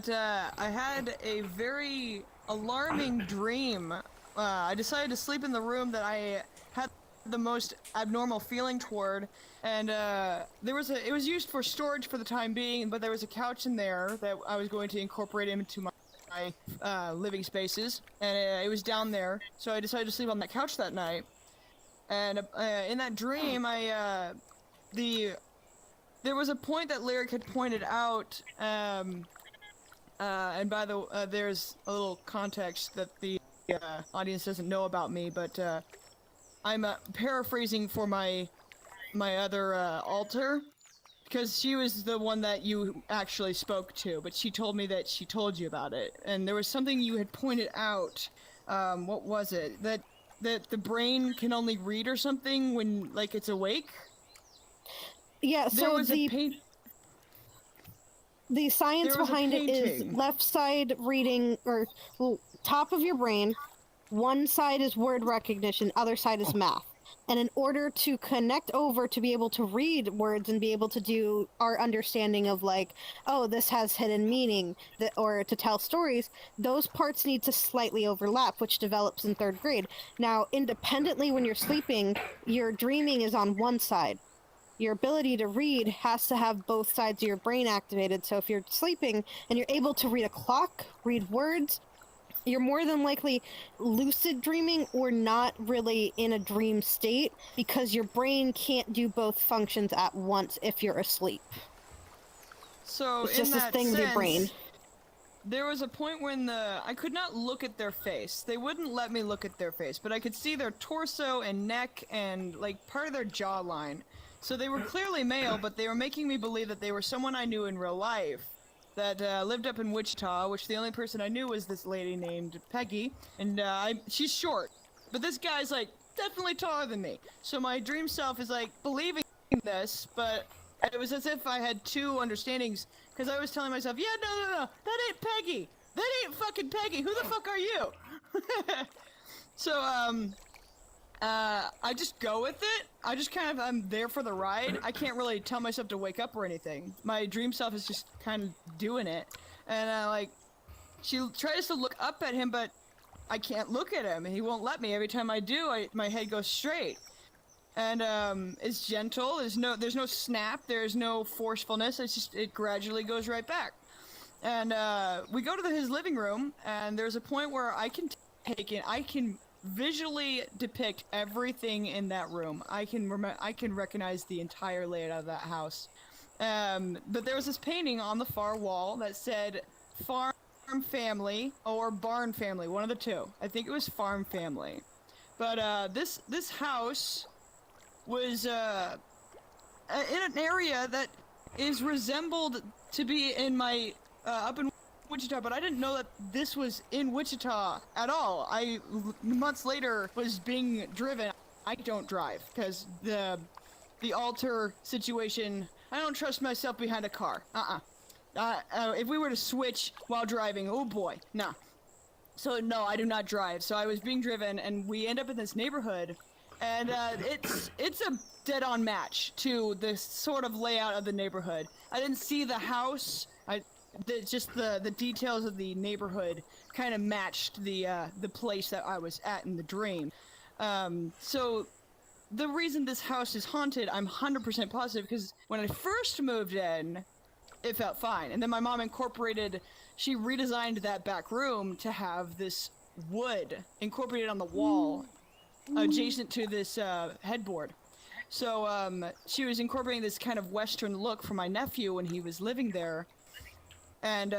Speaker 4: I had a very alarming dream. I decided to sleep in the room that I had the most abnormal feeling toward, and it was used for storage for the time being, but there was a couch in there that I was going to incorporate into my living spaces, and it was down there, so I decided to sleep on that couch that night. And in that dream, there was a point that Lyric had pointed out, and by the there's a little context that the audience doesn't know about me, but I'm paraphrasing for my my other altar, because she was the one that you actually spoke to, but she told me that she told you about it, and there was something you had pointed out. What was it? That the brain can only read or something when like it's awake.
Speaker 1: Yeah,
Speaker 4: There
Speaker 1: so
Speaker 4: was a paint.
Speaker 1: the science
Speaker 4: There was a
Speaker 1: behind it is
Speaker 4: painting.
Speaker 1: left side reading, or top of your brain, one side is word recognition, other side is math. And in order to connect over to be able to read words and be able to do our understanding of like, oh, this has hidden meaning, that, or to tell stories, those parts need to slightly overlap, which develops in 3rd grade. Now, independently when you're sleeping, your dreaming is on one side. Your ability to read has to have both sides of your brain activated. So if you're sleeping and you're able to read a clock, read words, you're more than likely lucid dreaming or not really in a dream state, because your brain can't do both functions at once if you're asleep.
Speaker 4: So
Speaker 1: It's
Speaker 4: in
Speaker 1: just this
Speaker 4: that
Speaker 1: thing with your
Speaker 4: sense,
Speaker 1: brain.
Speaker 4: there was a point when I could not look at their face. They wouldn't let me look at their face, but I could see their torso and neck and like part of their jawline. So they were clearly male, but they were making me believe that they were someone I knew in real life that lived up in Wichita, which the only person I knew was this lady named Peggy, and she's short, but this guy's like definitely taller than me. So my dream self is like believing this, but it was as if I had two understandings, because I was telling myself, yeah, no, that ain't Peggy. That ain't fucking Peggy. Who the fuck are you? So, I just go with it. I just kind of, I'm there for the ride. I can't really tell myself to wake up or anything. My dream self is just kind of doing it. And, like, she tries to look up at him, but I can't look at him. He won't let me. Every time I do, my head goes straight. And, it's gentle. There's no snap. There's no forcefulness. It's just, it gradually goes right back. And, we go to his living room, and there's a point where I can visually depict everything in that room. I can recognize the entire layout of that house. But there was this painting on the far wall that said farm family or barn family, one of the two. I think it was farm family. But this house was in an area that is resembled to be in my up in Wichita, but I didn't know that this was in Wichita at all. Months later was being driven. I don't drive because the altar situation. I don't trust myself behind a car. If we were to switch while driving, oh boy, nah. So no, I do not drive. So I was being driven, and we end up in this neighborhood, and it's a dead-on match to the sort of layout of the neighborhood. I didn't see the house. Just the details of the neighborhood kind of matched the place that I was at in the dream. So the reason this house is haunted, I'm 100% positive, because when I first moved in, it felt fine. And then my mom she redesigned that back room to have this wood incorporated on the wall adjacent to this headboard. So she was incorporating this kind of Western look for my nephew when he was living there. And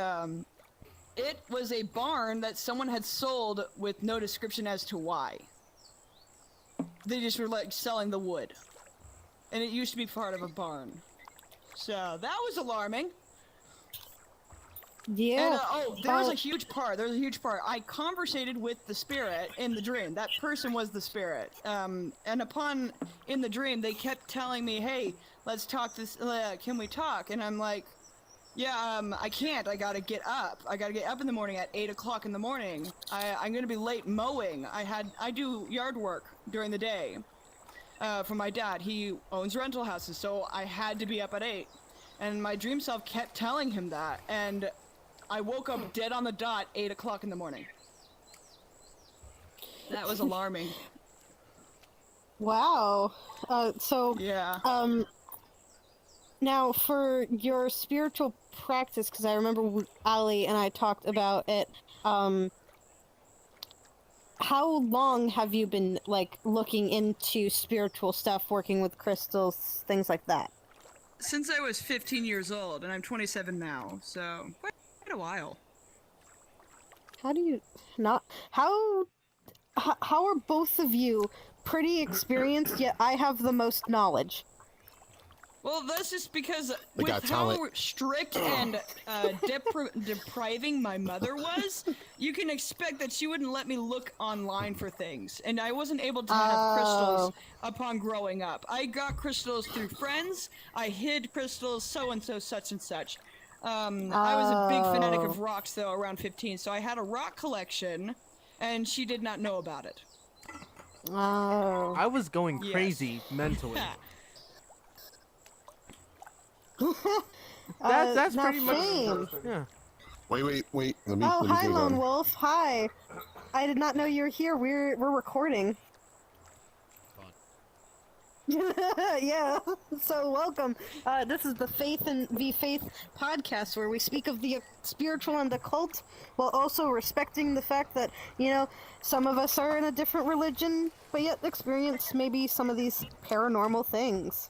Speaker 4: it was a barn that someone had sold with no description as to why. They just were like selling the wood. And it used to be part of a barn. So that was alarming.
Speaker 1: Yeah.
Speaker 4: And there was a huge part. I conversated with the spirit in the dream. That person was the spirit. And in the dream, they kept telling me, hey, let's talk can we talk? And I'm like, yeah, I can't. I gotta get up. I gotta get up in the morning at 8 o'clock in the morning. I'm gonna be late mowing. I do yard work during the day for my dad. He owns rental houses, so I had to be up at 8. And my dream self kept telling him that, and I woke up dead on the dot 8 o'clock in the morning. That was alarming.
Speaker 1: Wow.
Speaker 4: Yeah.
Speaker 1: Now, for your spiritual practice, because I remember Ali and I talked about it, how long have you been, like, looking into spiritual stuff, working with crystals, things like that?
Speaker 4: Since I was 15 years old, and I'm 27 now, so quite a while.
Speaker 1: How do you not... How are both of you pretty experienced, yet I have the most knowledge?
Speaker 4: Well, that's just because
Speaker 5: They
Speaker 4: with
Speaker 5: got
Speaker 4: how
Speaker 5: talent.
Speaker 4: strict and depriving my mother was, you can expect that she wouldn't let me look online for things, and I wasn't able to have crystals upon growing up. I got crystals through friends. I hid crystals, so and so, such and such. I was a big fanatic of rocks though, around 15, so I had a rock collection, and she did not know about it.
Speaker 1: Oh.
Speaker 2: I was going
Speaker 4: Yes.
Speaker 2: crazy mentally. That's
Speaker 1: now
Speaker 2: pretty much.
Speaker 1: Fame.
Speaker 2: Yeah.
Speaker 5: Wait. Let me.
Speaker 1: Oh,
Speaker 5: let me
Speaker 1: hi,
Speaker 5: think
Speaker 1: Lone
Speaker 5: about it.
Speaker 1: Wolf. Hi. I did not know you were here. We're recording. Yeah. So welcome. This is the Faith and the Faith podcast, where we speak of the spiritual and occult, while also respecting the fact that some of us are in a different religion, but yet experience maybe some of these paranormal things,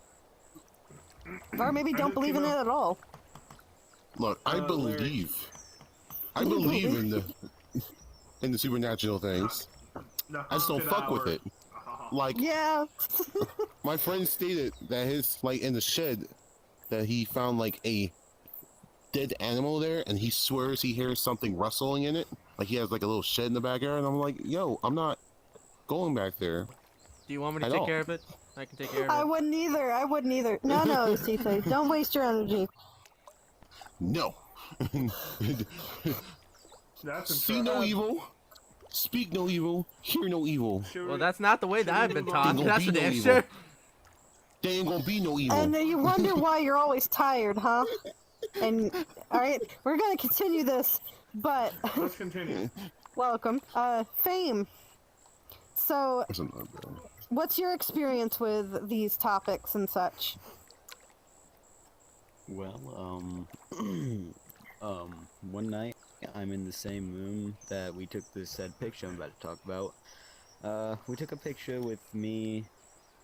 Speaker 1: or maybe don't believe in it at all.
Speaker 5: Look, I believe in the supernatural things.
Speaker 6: The
Speaker 5: I just don't
Speaker 6: haunted
Speaker 5: fuck with
Speaker 6: hour.
Speaker 5: it. Like,
Speaker 1: Yeah.
Speaker 5: my friend stated that in the shed, that he found like a dead animal there, and he swears he hears something rustling in it. Like he has like a little shed in the backyard, and I'm like, yo, I'm not going back there.
Speaker 2: Do you want me to
Speaker 5: I
Speaker 2: take
Speaker 5: don't.
Speaker 2: care of it? I can take care of
Speaker 1: I
Speaker 2: it.
Speaker 1: wouldn't either. No, Cife, don't waste your energy.
Speaker 5: No.
Speaker 6: That's
Speaker 5: See no evil, speak no evil, hear no evil.
Speaker 2: Well, that's not the way that I've been taught.
Speaker 5: Ain't gonna
Speaker 2: That's
Speaker 5: be
Speaker 2: for
Speaker 5: no
Speaker 2: damn
Speaker 5: evil.
Speaker 2: sure.
Speaker 5: There ain't gonna be no evil.
Speaker 1: And you wonder why you're always tired, huh? And alright, we're gonna continue this, but
Speaker 6: Let's continue.
Speaker 1: welcome. Fame. So,
Speaker 5: That's another bill.
Speaker 1: what's your experience with these topics and such?
Speaker 7: Well, one night I'm in the same room that we took the said picture I'm about to talk about. We took a picture with me,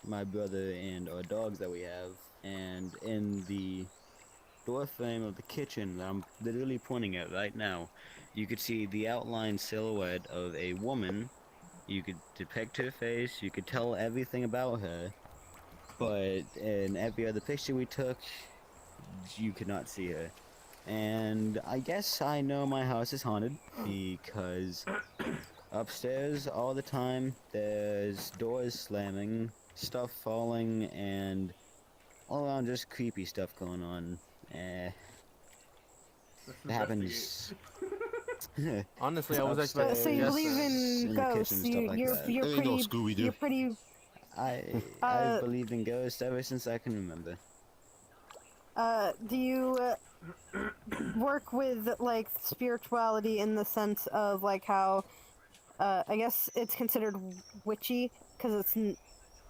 Speaker 7: my brother, and our dogs that we have, and in the door frame of the kitchen that I'm literally pointing at right now, you could see the outline silhouette of a woman. You could depict her face, you could tell everything about her, but in every other picture we took, you could not see her. And I guess I know my house is haunted because upstairs all the time there's doors slamming, stuff falling, and all around just creepy stuff going on. It happens.
Speaker 2: Honestly, I was expecting.
Speaker 1: So you
Speaker 2: yes,
Speaker 1: believe
Speaker 2: sir.
Speaker 1: in
Speaker 7: in the
Speaker 1: ghosts?
Speaker 7: kitchen, stuff like
Speaker 1: You're
Speaker 7: that.
Speaker 1: you're
Speaker 5: There ain't no
Speaker 1: pretty.
Speaker 5: Scooby-Doo.
Speaker 1: You're pretty.
Speaker 7: I've believed in ghosts ever since I can remember.
Speaker 1: Do you work with like spirituality in the sense of like how I guess it's considered witchy because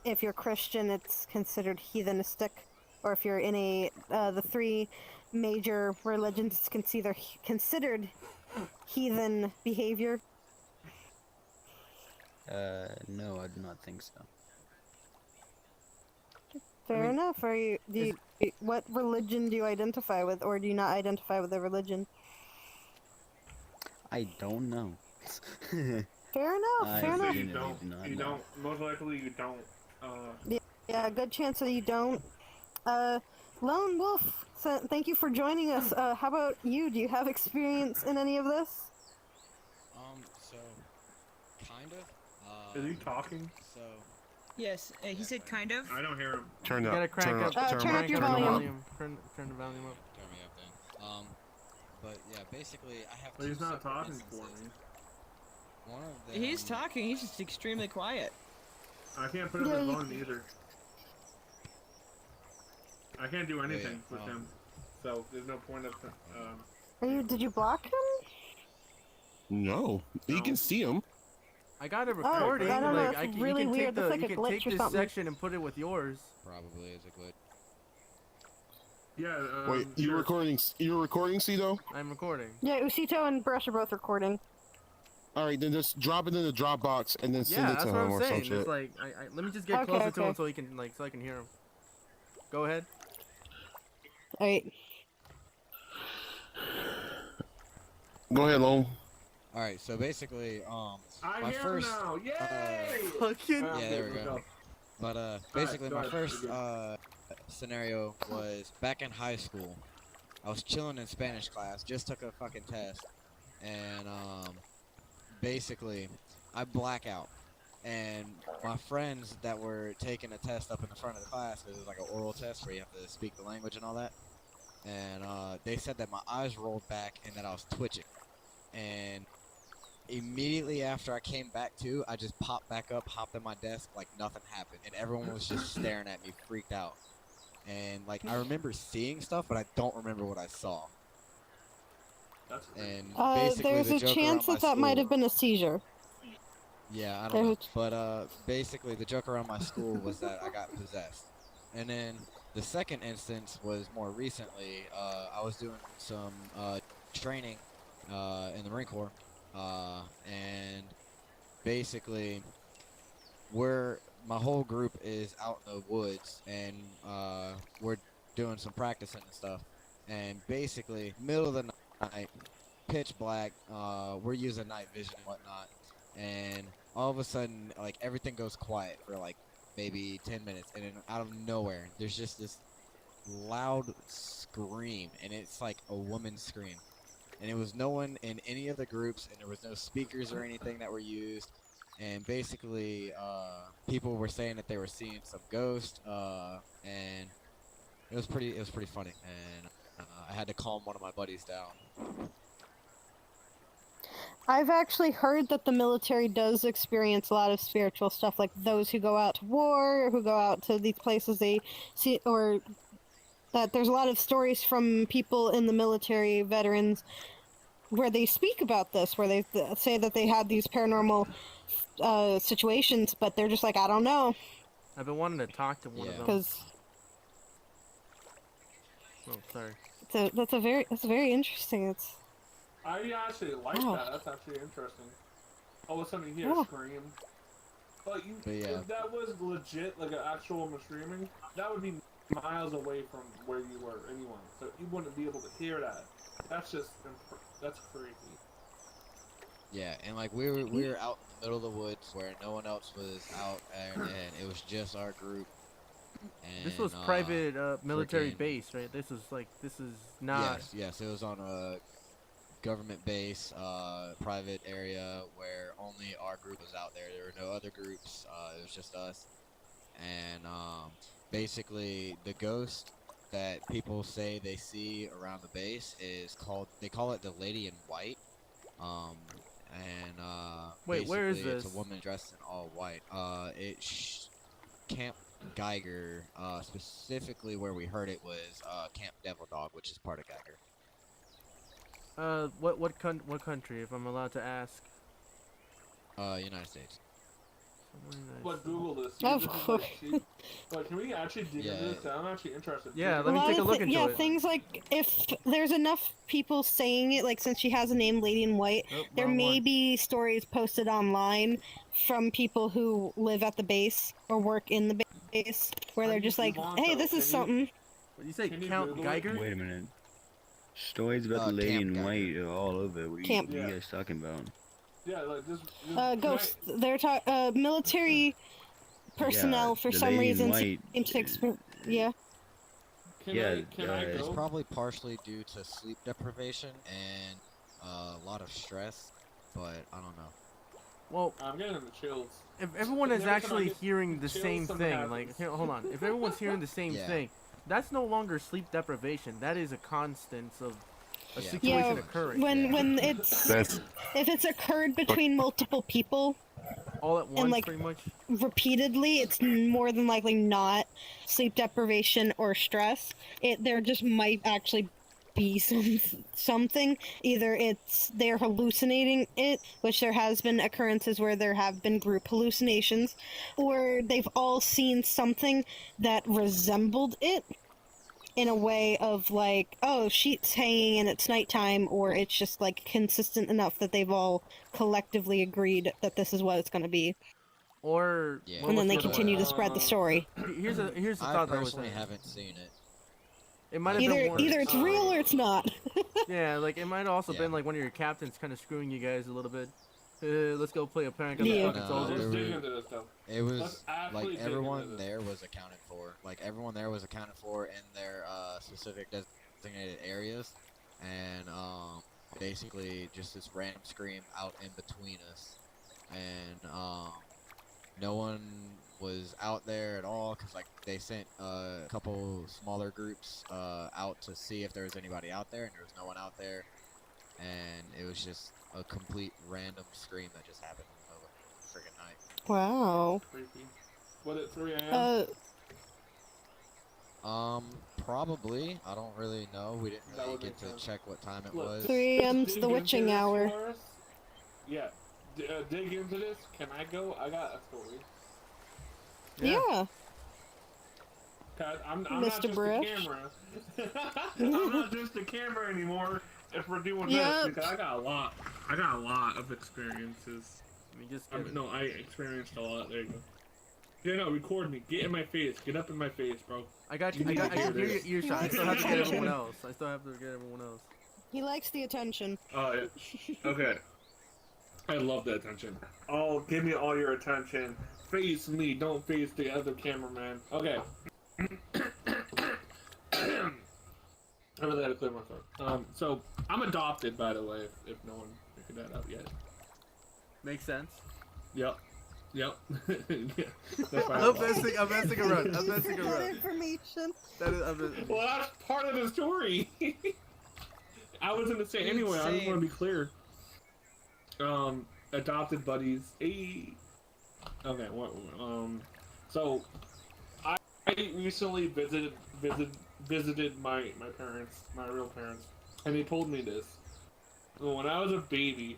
Speaker 1: if you're Christian it's considered heathenistic, or if you're in the three major religions it's considered heathen behavior.
Speaker 7: No, I do not think so.
Speaker 1: Fair enough. Are you? What religion do you identify with, or do you not identify with a religion?
Speaker 7: I don't know.
Speaker 1: Fair enough.
Speaker 7: I
Speaker 1: Fair enough.
Speaker 7: see.
Speaker 6: You
Speaker 7: do
Speaker 6: don't.
Speaker 7: not
Speaker 6: You
Speaker 7: know.
Speaker 6: don't. Most likely, you don't.
Speaker 1: Yeah, good chance that you don't. Lone Wolf, thank you for joining us. How about you? Do you have experience in any of this?
Speaker 8: So, kinda.
Speaker 6: Is he talking?
Speaker 8: So,
Speaker 4: Yes, he said kind of.
Speaker 6: I don't hear him.
Speaker 5: Turn
Speaker 2: You
Speaker 5: up.
Speaker 2: gotta crank up.
Speaker 1: turn
Speaker 2: crank
Speaker 1: up your
Speaker 2: the
Speaker 1: volume.
Speaker 2: Turn the volume up.
Speaker 8: turn me up then. But yeah, basically, I have.
Speaker 6: But
Speaker 8: two
Speaker 6: he's not
Speaker 8: separate
Speaker 6: talking for
Speaker 8: instances.
Speaker 6: me.
Speaker 8: One of them.
Speaker 4: He's talking. He's just extremely quiet.
Speaker 6: I can't put up
Speaker 1: Yeah,
Speaker 6: his
Speaker 1: you-
Speaker 6: volume either. I can't do anything with him, so there's no point of.
Speaker 1: Did you block him?
Speaker 5: No, you
Speaker 6: No.
Speaker 5: can see him.
Speaker 2: I got a recording.
Speaker 1: I don't know,
Speaker 2: like
Speaker 1: it's
Speaker 2: I can,
Speaker 1: really
Speaker 2: you can
Speaker 1: weird.
Speaker 2: take
Speaker 1: That's
Speaker 2: the
Speaker 1: like
Speaker 2: you
Speaker 1: a
Speaker 2: can
Speaker 1: glitch
Speaker 2: take
Speaker 1: or
Speaker 2: this
Speaker 1: something.
Speaker 2: section and put it with yours.
Speaker 8: Probably is a glitch.
Speaker 6: Yeah.
Speaker 5: Wait, you
Speaker 6: sure.
Speaker 5: recording? You're recording, Cito?
Speaker 2: I'm recording.
Speaker 1: Yeah, Usito and Brush are both recording.
Speaker 5: All right, then just drop it in the Dropbox and then send
Speaker 2: Yeah,
Speaker 5: it
Speaker 2: that's
Speaker 5: to
Speaker 2: what
Speaker 5: him
Speaker 2: I'm
Speaker 5: or some
Speaker 2: saying.
Speaker 5: shit.
Speaker 2: It's like let me just get
Speaker 1: Okay,
Speaker 2: closer to
Speaker 1: okay.
Speaker 2: him so he can so I can hear him. Go ahead.
Speaker 1: Alright.
Speaker 5: Go ahead, Lone.
Speaker 8: All right. So basically,
Speaker 6: I
Speaker 8: my
Speaker 6: hear
Speaker 8: first.
Speaker 6: him now. Yay!
Speaker 2: Fucking.
Speaker 8: Yeah, there we go. But basically,
Speaker 6: go
Speaker 8: my
Speaker 6: ahead,
Speaker 8: first
Speaker 6: you're good.
Speaker 8: scenario was back in high school. I was chilling in Spanish class, just took a fucking test, and basically, I black out. And my friends that were taking a test up in the front of the class, it was like an oral test where you have to speak the language and all that. And they said that my eyes rolled back and that I was twitching. And immediately after I came back to, I just popped back up, hopped on my desk like nothing happened. And everyone was just staring at me, freaked out. And like I remember seeing stuff, but I don't remember what I saw.
Speaker 6: That's crazy.
Speaker 8: And basically,
Speaker 1: There's
Speaker 8: the
Speaker 1: a
Speaker 8: joke
Speaker 1: chance
Speaker 8: around
Speaker 1: that
Speaker 8: my
Speaker 1: that might
Speaker 8: school-
Speaker 1: have been a seizure.
Speaker 8: Yeah, I don't
Speaker 1: There's
Speaker 8: know.
Speaker 1: a
Speaker 8: But basically, the joke around my school was that I got possessed. And then the second instance was more recently. I was doing some training in the Marine Corps, and basically, my whole group is out in the woods, and we're doing some practicing and stuff. And basically, middle of the night, pitch black. We're using night vision and whatnot. And all of a sudden, like, everything goes quiet for like maybe 10 minutes, and then out of nowhere there's just this loud scream, and it's like a woman's scream, and it was no one in any of the groups, and there was no speakers or anything that were used. And basically people were saying that they were seeing some ghost, and it was pretty funny. And I had to calm one of my buddies down.
Speaker 1: I've actually heard that the military does experience a lot of spiritual stuff, like those who go out to war, or who go out to these places they see, or that there's a lot of stories from people in the military, veterans, where they speak about this, where they say that they had these paranormal situations, but they're just like, I don't know,
Speaker 2: I've been wanting to talk to one of
Speaker 8: Yeah.
Speaker 2: them.
Speaker 1: because
Speaker 2: Oh, sorry.
Speaker 1: that's very interesting. It's
Speaker 6: I actually like
Speaker 1: Oh.
Speaker 6: that. That's actually interesting. All of a sudden you hear
Speaker 1: Oh.
Speaker 6: a scream. But
Speaker 8: yeah.
Speaker 6: if that was legit, like an actual screaming, that would be miles away from where you were anyway. So you wouldn't be able to hear that. That's just, that's crazy.
Speaker 8: Yeah, and like we were out in the middle of the woods where no one else was out, and it was just our group. And,
Speaker 2: This was private military
Speaker 8: freaking-
Speaker 2: base, right? This is not.
Speaker 8: Yes, it was on a government base, private area where only our group was out there. There were no other groups. It was just us. And basically, the ghost that people say they see around the base they call it the Lady in White.
Speaker 2: Wait, where is
Speaker 8: basically, it's
Speaker 2: this?
Speaker 8: a woman dressed in all white. It's Camp Geiger, specifically where we heard it was Camp Devil Dog, which is part of Geiger.
Speaker 2: What country, if I'm allowed to ask?
Speaker 8: United States.
Speaker 6: But Google this.
Speaker 1: Oh,
Speaker 6: See if this is, like, cheap. But can we actually dig into
Speaker 8: Yeah.
Speaker 6: this? I'm actually interested.
Speaker 2: Yeah,
Speaker 1: a
Speaker 2: let me
Speaker 1: lot
Speaker 2: take a
Speaker 1: of
Speaker 2: look into
Speaker 1: yeah,
Speaker 2: it.
Speaker 1: things like if there's enough people saying it, like since she has a name, Lady in White,
Speaker 2: Oh,
Speaker 1: there
Speaker 2: wrong
Speaker 1: may
Speaker 2: one.
Speaker 1: be stories posted online from people who live at the base or work in the base where
Speaker 6: Can
Speaker 1: they're
Speaker 6: you
Speaker 1: just like,
Speaker 6: move on,
Speaker 1: hey,
Speaker 6: though?
Speaker 1: this is
Speaker 6: Can you-
Speaker 1: something.
Speaker 2: What do you say,
Speaker 6: Can you
Speaker 2: Count
Speaker 6: Google it?
Speaker 2: Geiger?
Speaker 7: Wait a minute. Stories about the
Speaker 8: Camp
Speaker 7: lady in
Speaker 8: Geiger.
Speaker 7: white are all over. What
Speaker 1: Camp.
Speaker 7: you
Speaker 6: Yeah.
Speaker 7: guys talking about?
Speaker 6: Yeah, like this.
Speaker 1: Ghosts. They're military personnel for
Speaker 7: the
Speaker 1: some
Speaker 7: Lady in
Speaker 1: reason
Speaker 7: White
Speaker 1: seem to yeah.
Speaker 6: Can
Speaker 7: Yeah,
Speaker 6: can I
Speaker 7: it's
Speaker 8: It's
Speaker 6: go?
Speaker 8: probably partially due to sleep deprivation and a lot of stress, but I don't know.
Speaker 2: Well,
Speaker 6: I'm getting the chills.
Speaker 2: if everyone is
Speaker 6: Every time I
Speaker 2: actually
Speaker 6: get
Speaker 2: hearing the
Speaker 6: chills,
Speaker 2: same
Speaker 6: something
Speaker 2: thing,
Speaker 6: happens.
Speaker 2: like, here, hold on. If everyone's hearing the same
Speaker 8: Yeah.
Speaker 2: thing, that's no longer sleep deprivation. That is a constance of a
Speaker 8: Yeah.
Speaker 2: situation
Speaker 1: Yeah,
Speaker 2: occurring
Speaker 1: When it's
Speaker 5: That's
Speaker 1: if it's occurred between multiple people
Speaker 2: all at once,
Speaker 1: like,
Speaker 2: pretty much.
Speaker 1: repeatedly, it's more than likely not sleep deprivation or stress. There just might actually be something. Either it's they're hallucinating it, which there has been occurrences where there have been group hallucinations, or they've all seen something that resembled it in a way of like, oh, sheets hanging and it's nighttime, or it's just like consistent enough that they've all collectively agreed that this is what it's going to be,
Speaker 8: Yeah.
Speaker 2: Or
Speaker 8: And
Speaker 2: what
Speaker 1: and then
Speaker 2: was
Speaker 1: they
Speaker 2: the other
Speaker 1: continue
Speaker 2: one?
Speaker 1: to spread the story.
Speaker 2: Here's a
Speaker 8: I
Speaker 2: thought that I was
Speaker 8: personally
Speaker 2: saying.
Speaker 8: haven't seen it.
Speaker 2: It might have been one.
Speaker 1: Either it's real or it's not.
Speaker 2: Yeah, like it might have also
Speaker 8: Yeah.
Speaker 2: been like one of your captains kind of screwing you guys a little bit. Let's go play a prank on the
Speaker 1: Yeah.
Speaker 2: fucking
Speaker 8: No,
Speaker 2: soldier.
Speaker 8: there
Speaker 6: Let's dig
Speaker 8: were-
Speaker 6: into this though.
Speaker 8: It was
Speaker 6: Let's actually
Speaker 8: like
Speaker 6: dig into
Speaker 8: everyone
Speaker 6: this.
Speaker 8: there was accounted for. Like everyone there was accounted for in their specific designated areas, and basically just this random scream out in between us, and no one was out there at all because like they sent a couple smaller groups out to see if there was anybody out there, and there was no one out there, and it was just a complete random scream that just happened in the middle of the friggin' night.
Speaker 1: Wow.
Speaker 6: Creepy. Was it 3 a.m.?
Speaker 8: Probably. I don't really know. We didn't
Speaker 6: That
Speaker 8: really
Speaker 6: would
Speaker 8: get
Speaker 6: make
Speaker 8: to
Speaker 6: sense.
Speaker 8: check what time it
Speaker 6: Look,
Speaker 8: was.
Speaker 1: 3 a.m.'s
Speaker 6: dig
Speaker 1: the
Speaker 6: into
Speaker 1: witching
Speaker 6: this
Speaker 1: hour.
Speaker 6: for us. Yeah. Dig into this. Can I go? I got a story.
Speaker 1: Yeah.
Speaker 6: Cause I'm
Speaker 1: Mr.
Speaker 6: not just a
Speaker 1: Brush.
Speaker 6: camera. I'm not just a camera anymore. If we're doing
Speaker 1: Yep.
Speaker 6: this, because I got a lot. I got a lot of experiences.
Speaker 2: I mean, just
Speaker 6: No, I experienced a lot. There you go. Yeah, no, record me. Get in my face. Get up in my face, bro.
Speaker 2: I got you.
Speaker 6: You
Speaker 2: I
Speaker 6: need
Speaker 2: got
Speaker 6: to hear
Speaker 2: your
Speaker 6: this.
Speaker 2: earshot. I
Speaker 1: He
Speaker 2: still have to get
Speaker 1: likes
Speaker 2: everyone
Speaker 1: attention.
Speaker 2: else. I still have to get everyone else.
Speaker 1: He likes the attention.
Speaker 6: Okay. I love the attention. Oh, give me all your attention. Face me, don't face the other cameraman. Okay. I really had to clear my throat. So I'm adopted, by the way, if no one figured that out yet.
Speaker 2: Makes sense.
Speaker 6: Yep. Yep. Yeah, that's why
Speaker 2: I'm messing around. I'm messing
Speaker 1: That
Speaker 2: around.
Speaker 1: information.
Speaker 2: That is, I'm
Speaker 6: Well, that's part of the story. I was gonna say anyway. I just want to be clear. Adopted buddies. Hey. Okay. What? So, I recently visited my parents, my real parents, and they told me this. When I was a baby,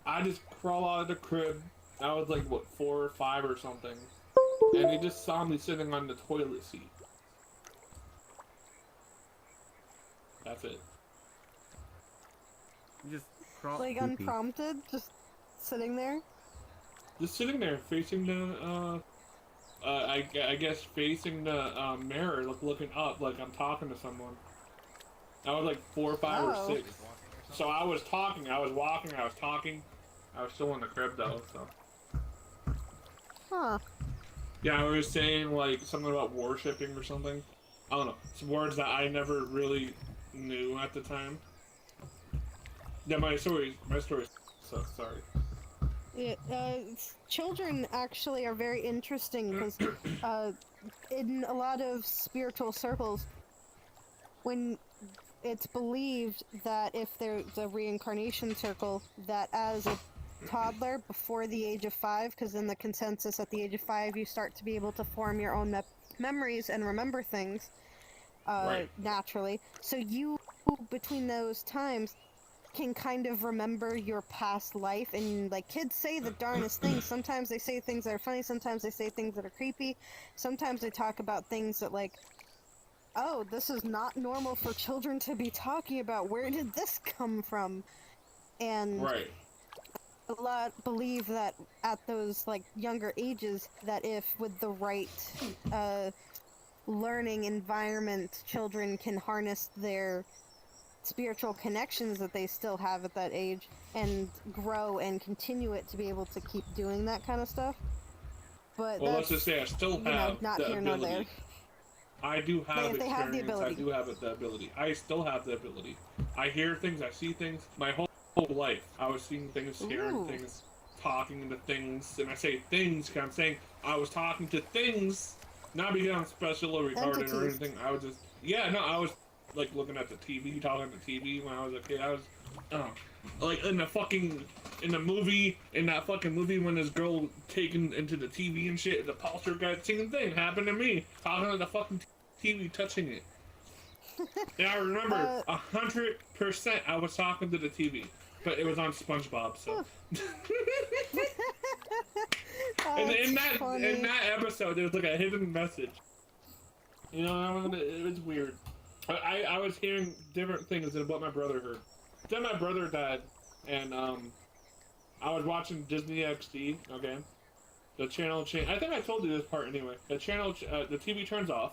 Speaker 6: I just crawl out of the crib. I was like what 4 or 5 or something, and they just saw me sitting on the toilet seat. That's it.
Speaker 2: You just crawl.
Speaker 1: Like unprompted, just sitting there.
Speaker 6: Just sitting there, facing the, I guess facing the mirror, looking up, like I'm talking to someone. I was like 4 or 5
Speaker 1: Oh.
Speaker 6: or 6. So I was talking, I was walking, I was talking. I was still in the crib though, so.
Speaker 1: Huh.
Speaker 6: Yeah, I was saying like something about worshipping or something. I don't know. Some words that I never really knew at the time. Yeah, my story. So sorry.
Speaker 1: Children actually are very interesting because in a lot of spiritual circles, when it's believed that if there's a reincarnation circle, that as a toddler before the age of 5, because in the consensus at the age of 5 you start to be able to form your own memories and remember things
Speaker 6: Right.
Speaker 1: naturally. So you, between those times, can kind of remember your past life, and like kids say the darnest things. Sometimes they say things that are funny, sometimes they say things that are creepy, sometimes they talk about things that like, oh, this is not normal for children to be talking about. Where did this come from? And
Speaker 6: Right.
Speaker 1: a lot believe that at those like younger ages, that if with the right learning environment, children can harness their spiritual connections that they still have at that age and grow and continue it to be able to keep doing that kind of stuff. But
Speaker 6: Well, let's
Speaker 1: that's,
Speaker 6: just say I still
Speaker 1: you know,
Speaker 6: have
Speaker 1: not
Speaker 6: the
Speaker 1: here nor there.
Speaker 6: ability. I do have
Speaker 1: They have the
Speaker 6: experience. I
Speaker 1: ability.
Speaker 6: do have the ability. I still have the ability. I hear things. I see things. My whole life, I was seeing things, hearing
Speaker 1: Ooh.
Speaker 6: things, talking to things. And I say things because I'm saying I was talking to things, not because I'm special or retarded or
Speaker 1: Entities.
Speaker 6: anything. I was just, I was like looking at the TV, talking to TV when I was a kid. I was, like in the movie, in that fucking movie when this girl taken into the TV and shit, the poltergeist, same thing happened to me. Talking to the fucking TV, touching it. And I remember 100% I was talking to the TV, but it was on SpongeBob, so. And in that episode, there was like a hidden message. You know, it was weird. I was hearing different things than what my brother heard. Then my brother died, and I was watching Disney XD. Okay, the channel change. I think I told you this part anyway. The channel, the TV turns off.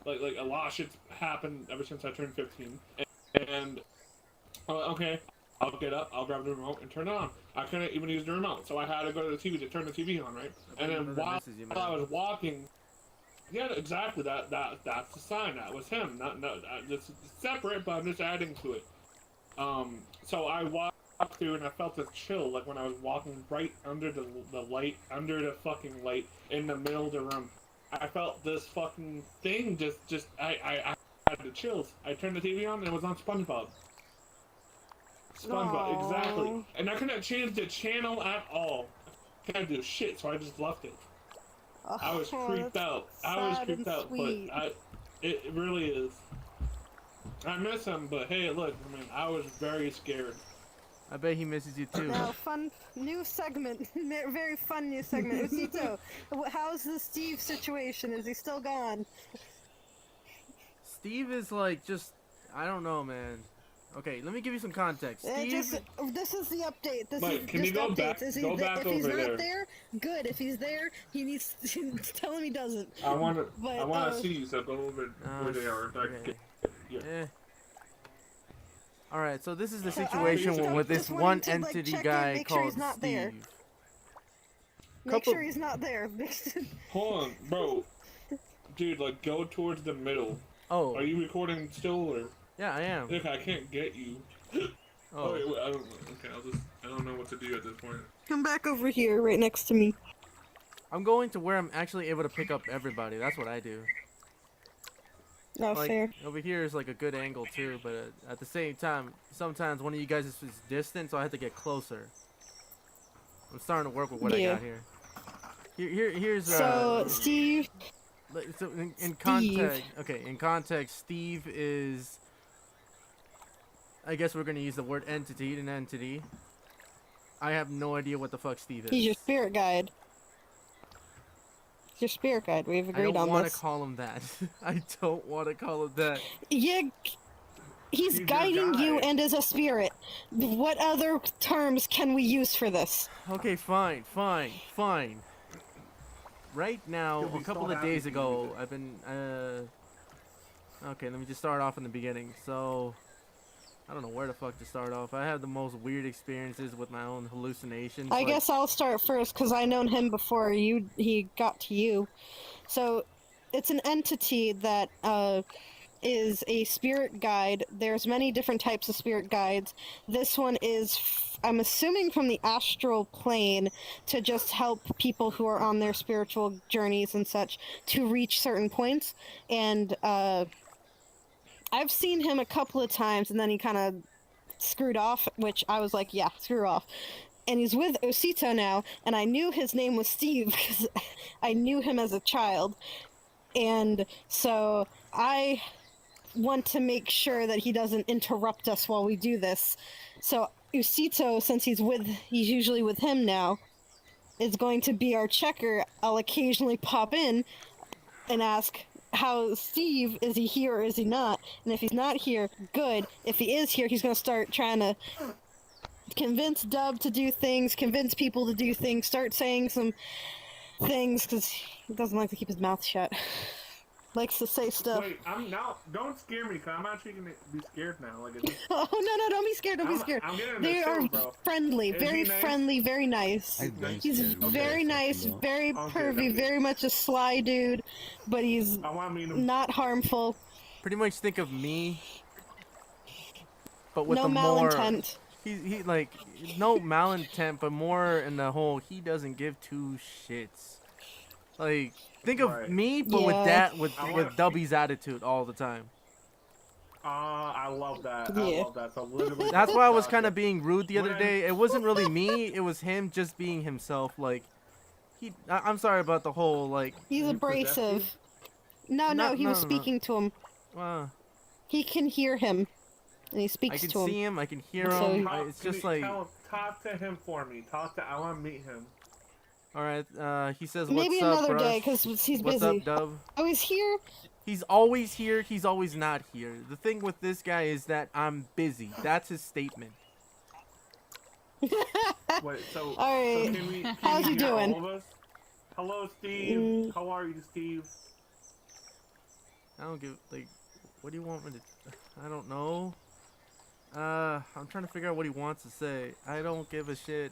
Speaker 6: Like a lot of shit's happened ever since I turned 15. And okay, I'll get up, I'll grab the remote and turn it on. I couldn't even use the remote, so I had to go to the TV to turn the TV on, right? And then while I was walking, yeah, exactly. That's the sign. That was him. Not it's separate, but I'm just adding to it. So I walked through and I felt a chill, like when I was walking right under the light, under the fucking light, in the middle of the room. I felt this fucking thing I had the chills. I turned the TV on and it was on SpongeBob. SpongeBob, exactly.
Speaker 1: Aw.
Speaker 6: And I couldn't change the channel at all. I couldn't do shit, so I just left it. I was
Speaker 1: Oh,
Speaker 6: creeped
Speaker 1: that's
Speaker 6: out. I was
Speaker 1: sad
Speaker 6: creeped
Speaker 1: and
Speaker 6: out,
Speaker 1: sweet.
Speaker 6: but it really is. I miss him, but hey, look, I mean, I was very scared.
Speaker 2: I bet he misses you too.
Speaker 1: Now, fun new segment. Very fun new segment. Osito, how's the Steve situation? Is he still gone?
Speaker 2: Steve is like just, I don't know, man. Okay, let me give you some context. Steve,
Speaker 1: This is the update. This
Speaker 6: Mike,
Speaker 1: is
Speaker 6: can
Speaker 1: just
Speaker 6: you go
Speaker 1: updates.
Speaker 6: back-
Speaker 1: Is he
Speaker 6: go back
Speaker 1: if he's
Speaker 6: over
Speaker 1: not
Speaker 6: there?
Speaker 1: good. If he's there, he needs to tell him he doesn't.
Speaker 6: I wanna
Speaker 1: But,
Speaker 6: see you, so go over where they are.
Speaker 2: okay.
Speaker 6: Yeah.
Speaker 2: eh. All right, so this is the
Speaker 1: So,
Speaker 2: situation
Speaker 1: just-
Speaker 2: with this
Speaker 1: just wanted
Speaker 2: one
Speaker 1: to, like,
Speaker 2: entity
Speaker 1: check in,
Speaker 2: guy
Speaker 1: make sure
Speaker 2: called
Speaker 1: he's not there.
Speaker 2: Steve.
Speaker 1: Make
Speaker 2: Couple-
Speaker 1: sure he's not there.
Speaker 6: Hold on, bro. Dude, like, go towards the middle.
Speaker 2: Oh,
Speaker 6: Are you recording still, or?
Speaker 2: yeah, I am.
Speaker 6: Look, I can't get you.
Speaker 2: Oh,
Speaker 6: wait, I don't. Okay, I don't know what to do at this point.
Speaker 1: Come back over here, right next to me.
Speaker 2: I'm going to where I'm actually able to pick up everybody. That's what I do.
Speaker 1: No,
Speaker 2: Like
Speaker 1: fair.
Speaker 2: over here is like a good angle too, but at the same time, sometimes one of you guys is distant, so I have to get closer. I'm starting to work with what I
Speaker 1: Yeah.
Speaker 2: got here. Here's
Speaker 1: So, Steve,
Speaker 2: so in
Speaker 1: Steve.
Speaker 2: context, okay, in context, Steve is. I guess we're gonna use the word entity, an entity. I have no idea what the fuck Steve is.
Speaker 1: he's your spirit guide. He's your spirit guide. We've
Speaker 2: I
Speaker 1: agreed
Speaker 2: don't
Speaker 1: on
Speaker 2: want
Speaker 1: this.
Speaker 2: to call him that. I don't want to call him that.
Speaker 1: Yeah, he's
Speaker 6: your
Speaker 1: guiding you
Speaker 6: guide.
Speaker 1: and is a spirit. What other terms can we use for this?
Speaker 2: Okay, fine. Right now,
Speaker 6: You'll be
Speaker 2: a couple
Speaker 6: so
Speaker 2: of
Speaker 6: happy
Speaker 2: days
Speaker 6: to
Speaker 2: ago,
Speaker 6: use it.
Speaker 2: I've been, okay, let me just start off in the beginning. So, I don't know where the fuck to start off. I have the most weird experiences with my own hallucinations.
Speaker 1: I
Speaker 2: like-
Speaker 1: guess I'll start first because I known him before he got to you. So, it's an entity that is a spirit guide. There's many different types of spirit guides. This one is, I'm assuming, from the astral plane to just help people who are on their spiritual journeys and such to reach certain points. And I've seen him a couple of times, and then he kind of screwed off, which I was like, yeah, screw off. And he's with Osito now, and I knew his name was Steve because I knew him as a child. And so I want to make sure that he doesn't interrupt us while we do this. So Osito, since he's usually with him now, is going to be our checker. I'll occasionally pop in and ask, how Steve, is he here or is he not? And if he's not here, good. If he is here, he's going to start trying to convince Dub to do things, convince people to do things, start saying some things, because he doesn't like to keep his mouth shut. Likes to say stuff.
Speaker 6: Wait, I'm now. Don't scare me, cause I'm actually gonna be scared now. Like, it's,
Speaker 1: Oh, no, don't be scared, don't be
Speaker 6: I'm-
Speaker 1: scared.
Speaker 6: I'm getting
Speaker 1: They
Speaker 6: this
Speaker 1: are
Speaker 6: too, bro.
Speaker 1: friendly,
Speaker 6: Is
Speaker 1: very
Speaker 6: he nice?
Speaker 1: friendly, very nice. He's very nice, very
Speaker 6: Okay,
Speaker 1: pervy,
Speaker 6: okay.
Speaker 1: very much a sly dude, but he's
Speaker 6: I want to meet him.
Speaker 1: not harmful.
Speaker 2: Pretty much think of me, but with
Speaker 1: No
Speaker 2: the more.
Speaker 1: malintent.
Speaker 2: He like no malintent, but more in the whole he doesn't give two shits. Like think of
Speaker 6: Right.
Speaker 2: me, but
Speaker 1: Yeah.
Speaker 2: with that with
Speaker 6: I
Speaker 2: with
Speaker 6: wanna-
Speaker 2: Dubby's attitude all the time.
Speaker 6: I love that. I
Speaker 1: Yeah.
Speaker 6: love that. So literally,
Speaker 2: That's why I was
Speaker 6: gotcha.
Speaker 2: kind of being rude the other
Speaker 6: When-
Speaker 2: day. It wasn't really me. It was him just being himself. Like I'm sorry about the whole like.
Speaker 1: He's
Speaker 6: You possess
Speaker 1: abrasive. No,
Speaker 2: No,
Speaker 1: he was
Speaker 2: no, no.
Speaker 1: speaking to him. He can hear him, and he
Speaker 2: I
Speaker 1: speaks
Speaker 2: can
Speaker 1: to him.
Speaker 2: see him. I can hear
Speaker 1: So-
Speaker 2: him.
Speaker 6: Talk-
Speaker 2: It's
Speaker 6: can
Speaker 2: just
Speaker 6: you
Speaker 2: like,
Speaker 6: talk to him for me. I want to meet him.
Speaker 2: all right. He says,
Speaker 1: Maybe
Speaker 2: "What's up,
Speaker 1: another
Speaker 2: bruh?
Speaker 1: day, because he's
Speaker 2: What's
Speaker 1: busy.
Speaker 2: up, Dub?"
Speaker 1: Oh, he's here?
Speaker 2: He's always here. He's always not here. The thing with this guy is that I'm busy. That's his statement.
Speaker 6: Wait, so,
Speaker 1: Alright.
Speaker 6: so can we? Can
Speaker 1: How's
Speaker 6: we
Speaker 1: he
Speaker 6: hear
Speaker 1: doing?
Speaker 6: all of us? Hello, Steve.
Speaker 1: Mm.
Speaker 6: How are you, Steve?
Speaker 2: I don't give like. What do you want me to? I don't know. I'm trying to figure out what he wants to say. I don't give a shit.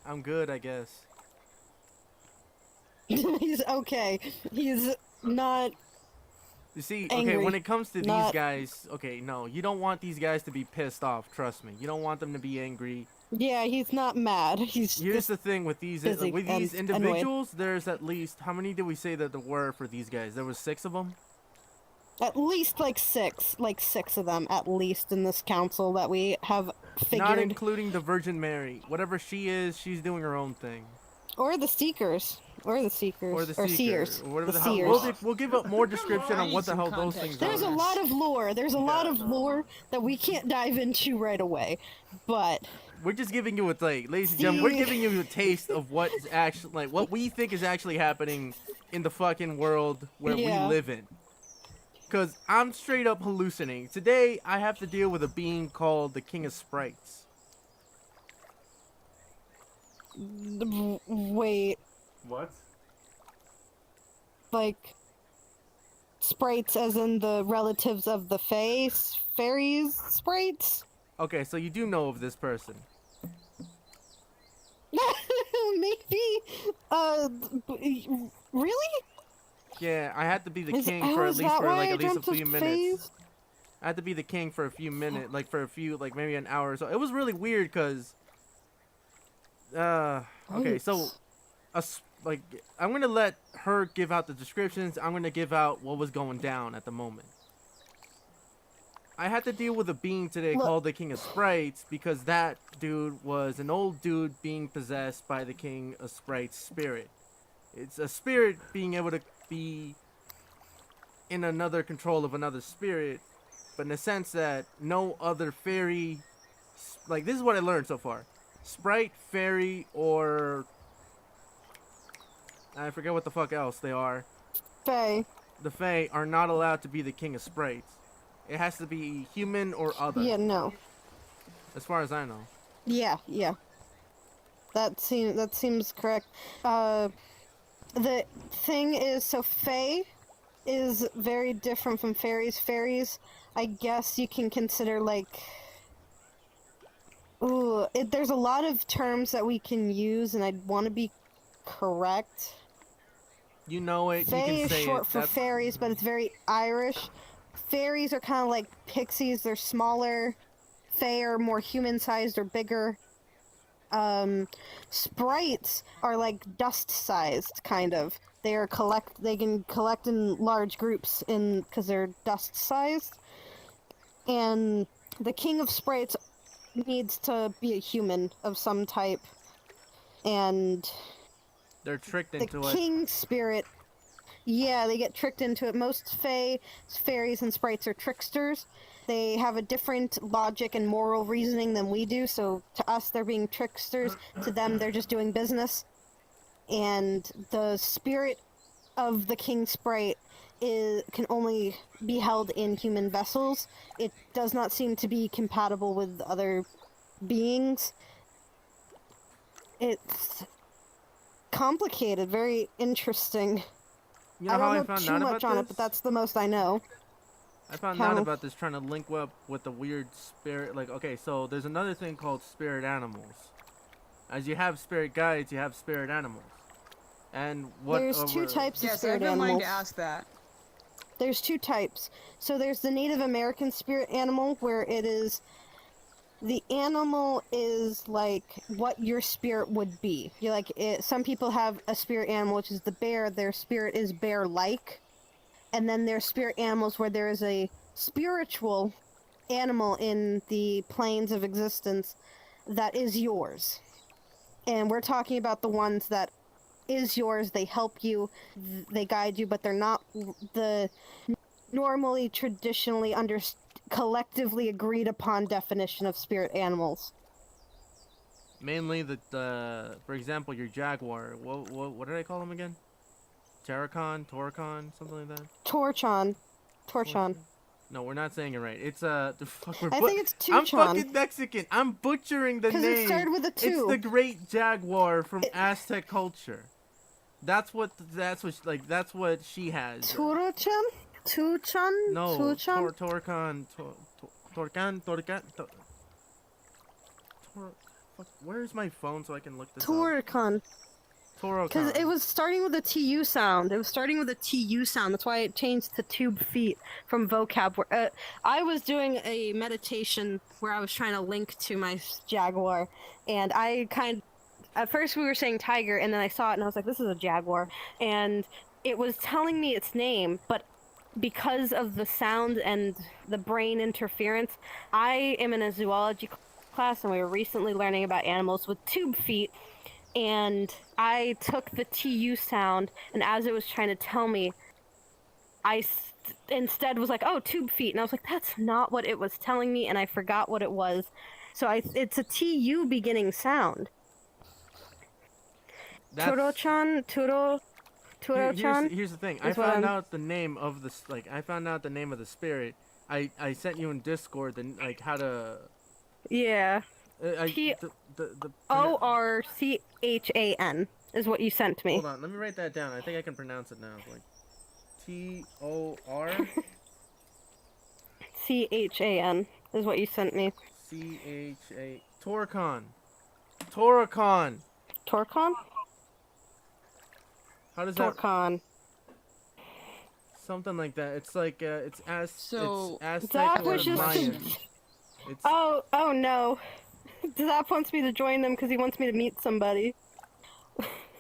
Speaker 2: I'm good, I guess.
Speaker 1: He's okay. He's not.
Speaker 2: You see, okay,
Speaker 1: Angry,
Speaker 2: when it comes to these
Speaker 1: not-
Speaker 2: guys, okay, no, you don't want these guys to be pissed off, trust me. You don't want them to be angry.
Speaker 1: Yeah, he's not mad. He's
Speaker 2: Here's
Speaker 1: just
Speaker 2: the thing with these
Speaker 1: busy and
Speaker 2: individuals, there's at least, how many did we say that there were for these guys? There was 6 of them?
Speaker 1: at least like six of them at least in this council that we have figured.
Speaker 2: Not including the Virgin Mary. Whatever she is, she's doing her own thing.
Speaker 1: Or the Seekers. Or the Seekers.
Speaker 2: Or the
Speaker 1: or
Speaker 2: Seeker,
Speaker 1: Seers.
Speaker 2: or whatever
Speaker 1: the
Speaker 2: the hell.
Speaker 1: Seers.
Speaker 2: We'll give up more description on
Speaker 4: need
Speaker 2: what the
Speaker 4: some
Speaker 2: hell those
Speaker 4: context
Speaker 2: things
Speaker 4: on
Speaker 1: There's a
Speaker 2: are.
Speaker 1: lot of lore. There's a lot of
Speaker 6: no.
Speaker 1: lore that we can't dive into right away. But
Speaker 2: We're just giving you a like, ladies and gentlemen, we're giving you a taste of what is actually like what we think is actually happening in the fucking world where
Speaker 1: Yeah.
Speaker 2: we live in. Cause I'm straight up hallucinating. Today I have to deal with a being called the King of Sprites.
Speaker 1: wait,
Speaker 6: What?
Speaker 1: like sprites as in the relatives of the fairies sprites?
Speaker 2: Okay, so you do know of this person.
Speaker 1: Maybe. Really?
Speaker 2: Yeah, I had to be the
Speaker 1: Is-
Speaker 2: king
Speaker 1: oh,
Speaker 2: for at
Speaker 1: is
Speaker 2: least
Speaker 1: that
Speaker 2: for
Speaker 1: why
Speaker 2: like
Speaker 1: I
Speaker 2: at least a
Speaker 1: dreamt of
Speaker 2: few minutes.
Speaker 1: fays?
Speaker 2: I had to be the king for a few minutes, like for a few, like maybe an hour or so. It was really weird because, okay, so, like, I'm gonna let her give out the descriptions. I'm gonna give out what was going down at the moment. I had to deal with a being today
Speaker 1: Look-
Speaker 2: called the King of Sprites because that dude was an old dude being possessed by the King of Sprites spirit. It's a spirit being able to be in another control of another spirit, but in the sense that no other fairy, like this is what I learned so far, sprite, fairy, or I forget what the fuck else they are.
Speaker 1: Fae.
Speaker 2: The Fae are not allowed to be the King of Sprites. It has to be human or other,
Speaker 1: Yeah, no.
Speaker 2: as far as I know.
Speaker 1: Yeah. That seems correct. The thing is, so Fae is very different from fairies. Fairies, I guess you can consider like. Ooh, there's a lot of terms that we can use, and I'd want to be correct.
Speaker 2: You know it.
Speaker 1: Fae
Speaker 2: you can
Speaker 1: is
Speaker 2: say
Speaker 1: short
Speaker 2: it.
Speaker 1: for
Speaker 2: That's-
Speaker 1: fairies, but it's very Irish. Fairies are kind of like pixies. They're smaller. Fae are more human-sized or bigger. Sprites are like dust-sized, kind of. They can collect in large groups because they're dust-sized. And the King of Sprites needs to be a human of some type. And
Speaker 2: They're tricked
Speaker 1: the
Speaker 2: into it.
Speaker 1: king spirit, yeah, they get tricked into it. Most fairies and sprites are tricksters. They have a different logic and moral reasoning than we do, so to us they're being tricksters, to them they're just doing business. And the spirit of the king sprite can only be held in human vessels. It does not seem to be compatible with other beings. It's complicated, very interesting.
Speaker 2: You know
Speaker 1: I
Speaker 2: how I
Speaker 1: don't know
Speaker 2: found
Speaker 1: too
Speaker 2: out
Speaker 1: much
Speaker 2: about
Speaker 1: on
Speaker 2: this?
Speaker 1: it, but that's the most I know.
Speaker 2: I found
Speaker 1: How?
Speaker 2: out about this trying to link up with the weird spirit. Like, okay, so there's another thing called spirit animals. As you have spirit guides, you have spirit animals. And what?
Speaker 1: There's two types of
Speaker 4: Yes, I've
Speaker 1: spirit
Speaker 4: been wanting
Speaker 1: animals.
Speaker 4: to ask that.
Speaker 1: There's two types. So there's the Native American spirit animal, where it is the animal is like what your spirit would be. You like it. Some people have a spirit animal, which is the bear. Their spirit is bear-like, and then there's spirit animals where there is a spiritual animal in the planes of existence that is yours. And we're talking about the ones that is yours. They help you, they guide you, but they're not the normally traditionally collectively agreed upon definition of spirit animals.
Speaker 2: Mainly the for example, your jaguar. What did I call him again? Terracon, Torcon, something like that.
Speaker 1: Torchon.
Speaker 2: No, we're not saying it right. It's the fuck.
Speaker 1: I think it's
Speaker 2: I'm
Speaker 1: Tuchon.
Speaker 2: fucking Mexican. I'm butchering the
Speaker 1: 'Cause
Speaker 2: name.
Speaker 1: it started with a
Speaker 2: It's
Speaker 1: two.
Speaker 2: the Great Jaguar from Aztec culture. That's what she has.
Speaker 1: Tuchon?
Speaker 2: No,
Speaker 1: Tuchon?
Speaker 2: Torcan. Fuck, where's my phone so I can look this up?
Speaker 1: Toricon.
Speaker 2: Torocon.
Speaker 1: Because it was starting with a TU sound. It was starting with a TU sound. That's why it changed to tube feet from vocab. Where I was doing a meditation where I was trying to link to my jaguar, and at first we were saying tiger, and then I saw it and I was like, this is a jaguar, and it was telling me its name, but because of the sound and the brain interference, I am in a zoology class, and we were recently learning about animals with tube feet. And I took the TU sound, and as it was trying to tell me, instead was like, oh, tube feet. And I was like, that's not what it was telling me, and I forgot what it was. So it's a TU beginning sound. Turo-chan, Turo-chan.
Speaker 2: Here's the thing. I found out the name of the spirit. I sent you in Discord how to.
Speaker 1: Yeah. Orchan is what you sent me.
Speaker 2: Hold on, let me write that down. I think I can pronounce it now. Like Tor.
Speaker 1: Chan is what you sent me.
Speaker 2: Toricon.
Speaker 1: Torcon?
Speaker 2: How does that?
Speaker 1: Torcon.
Speaker 2: Something like that. It's like it's
Speaker 4: So-
Speaker 2: Aztec
Speaker 1: That
Speaker 2: or
Speaker 1: was just-
Speaker 2: Mayan. It's
Speaker 1: Oh no. Zap wants me to join them because he wants me to meet somebody.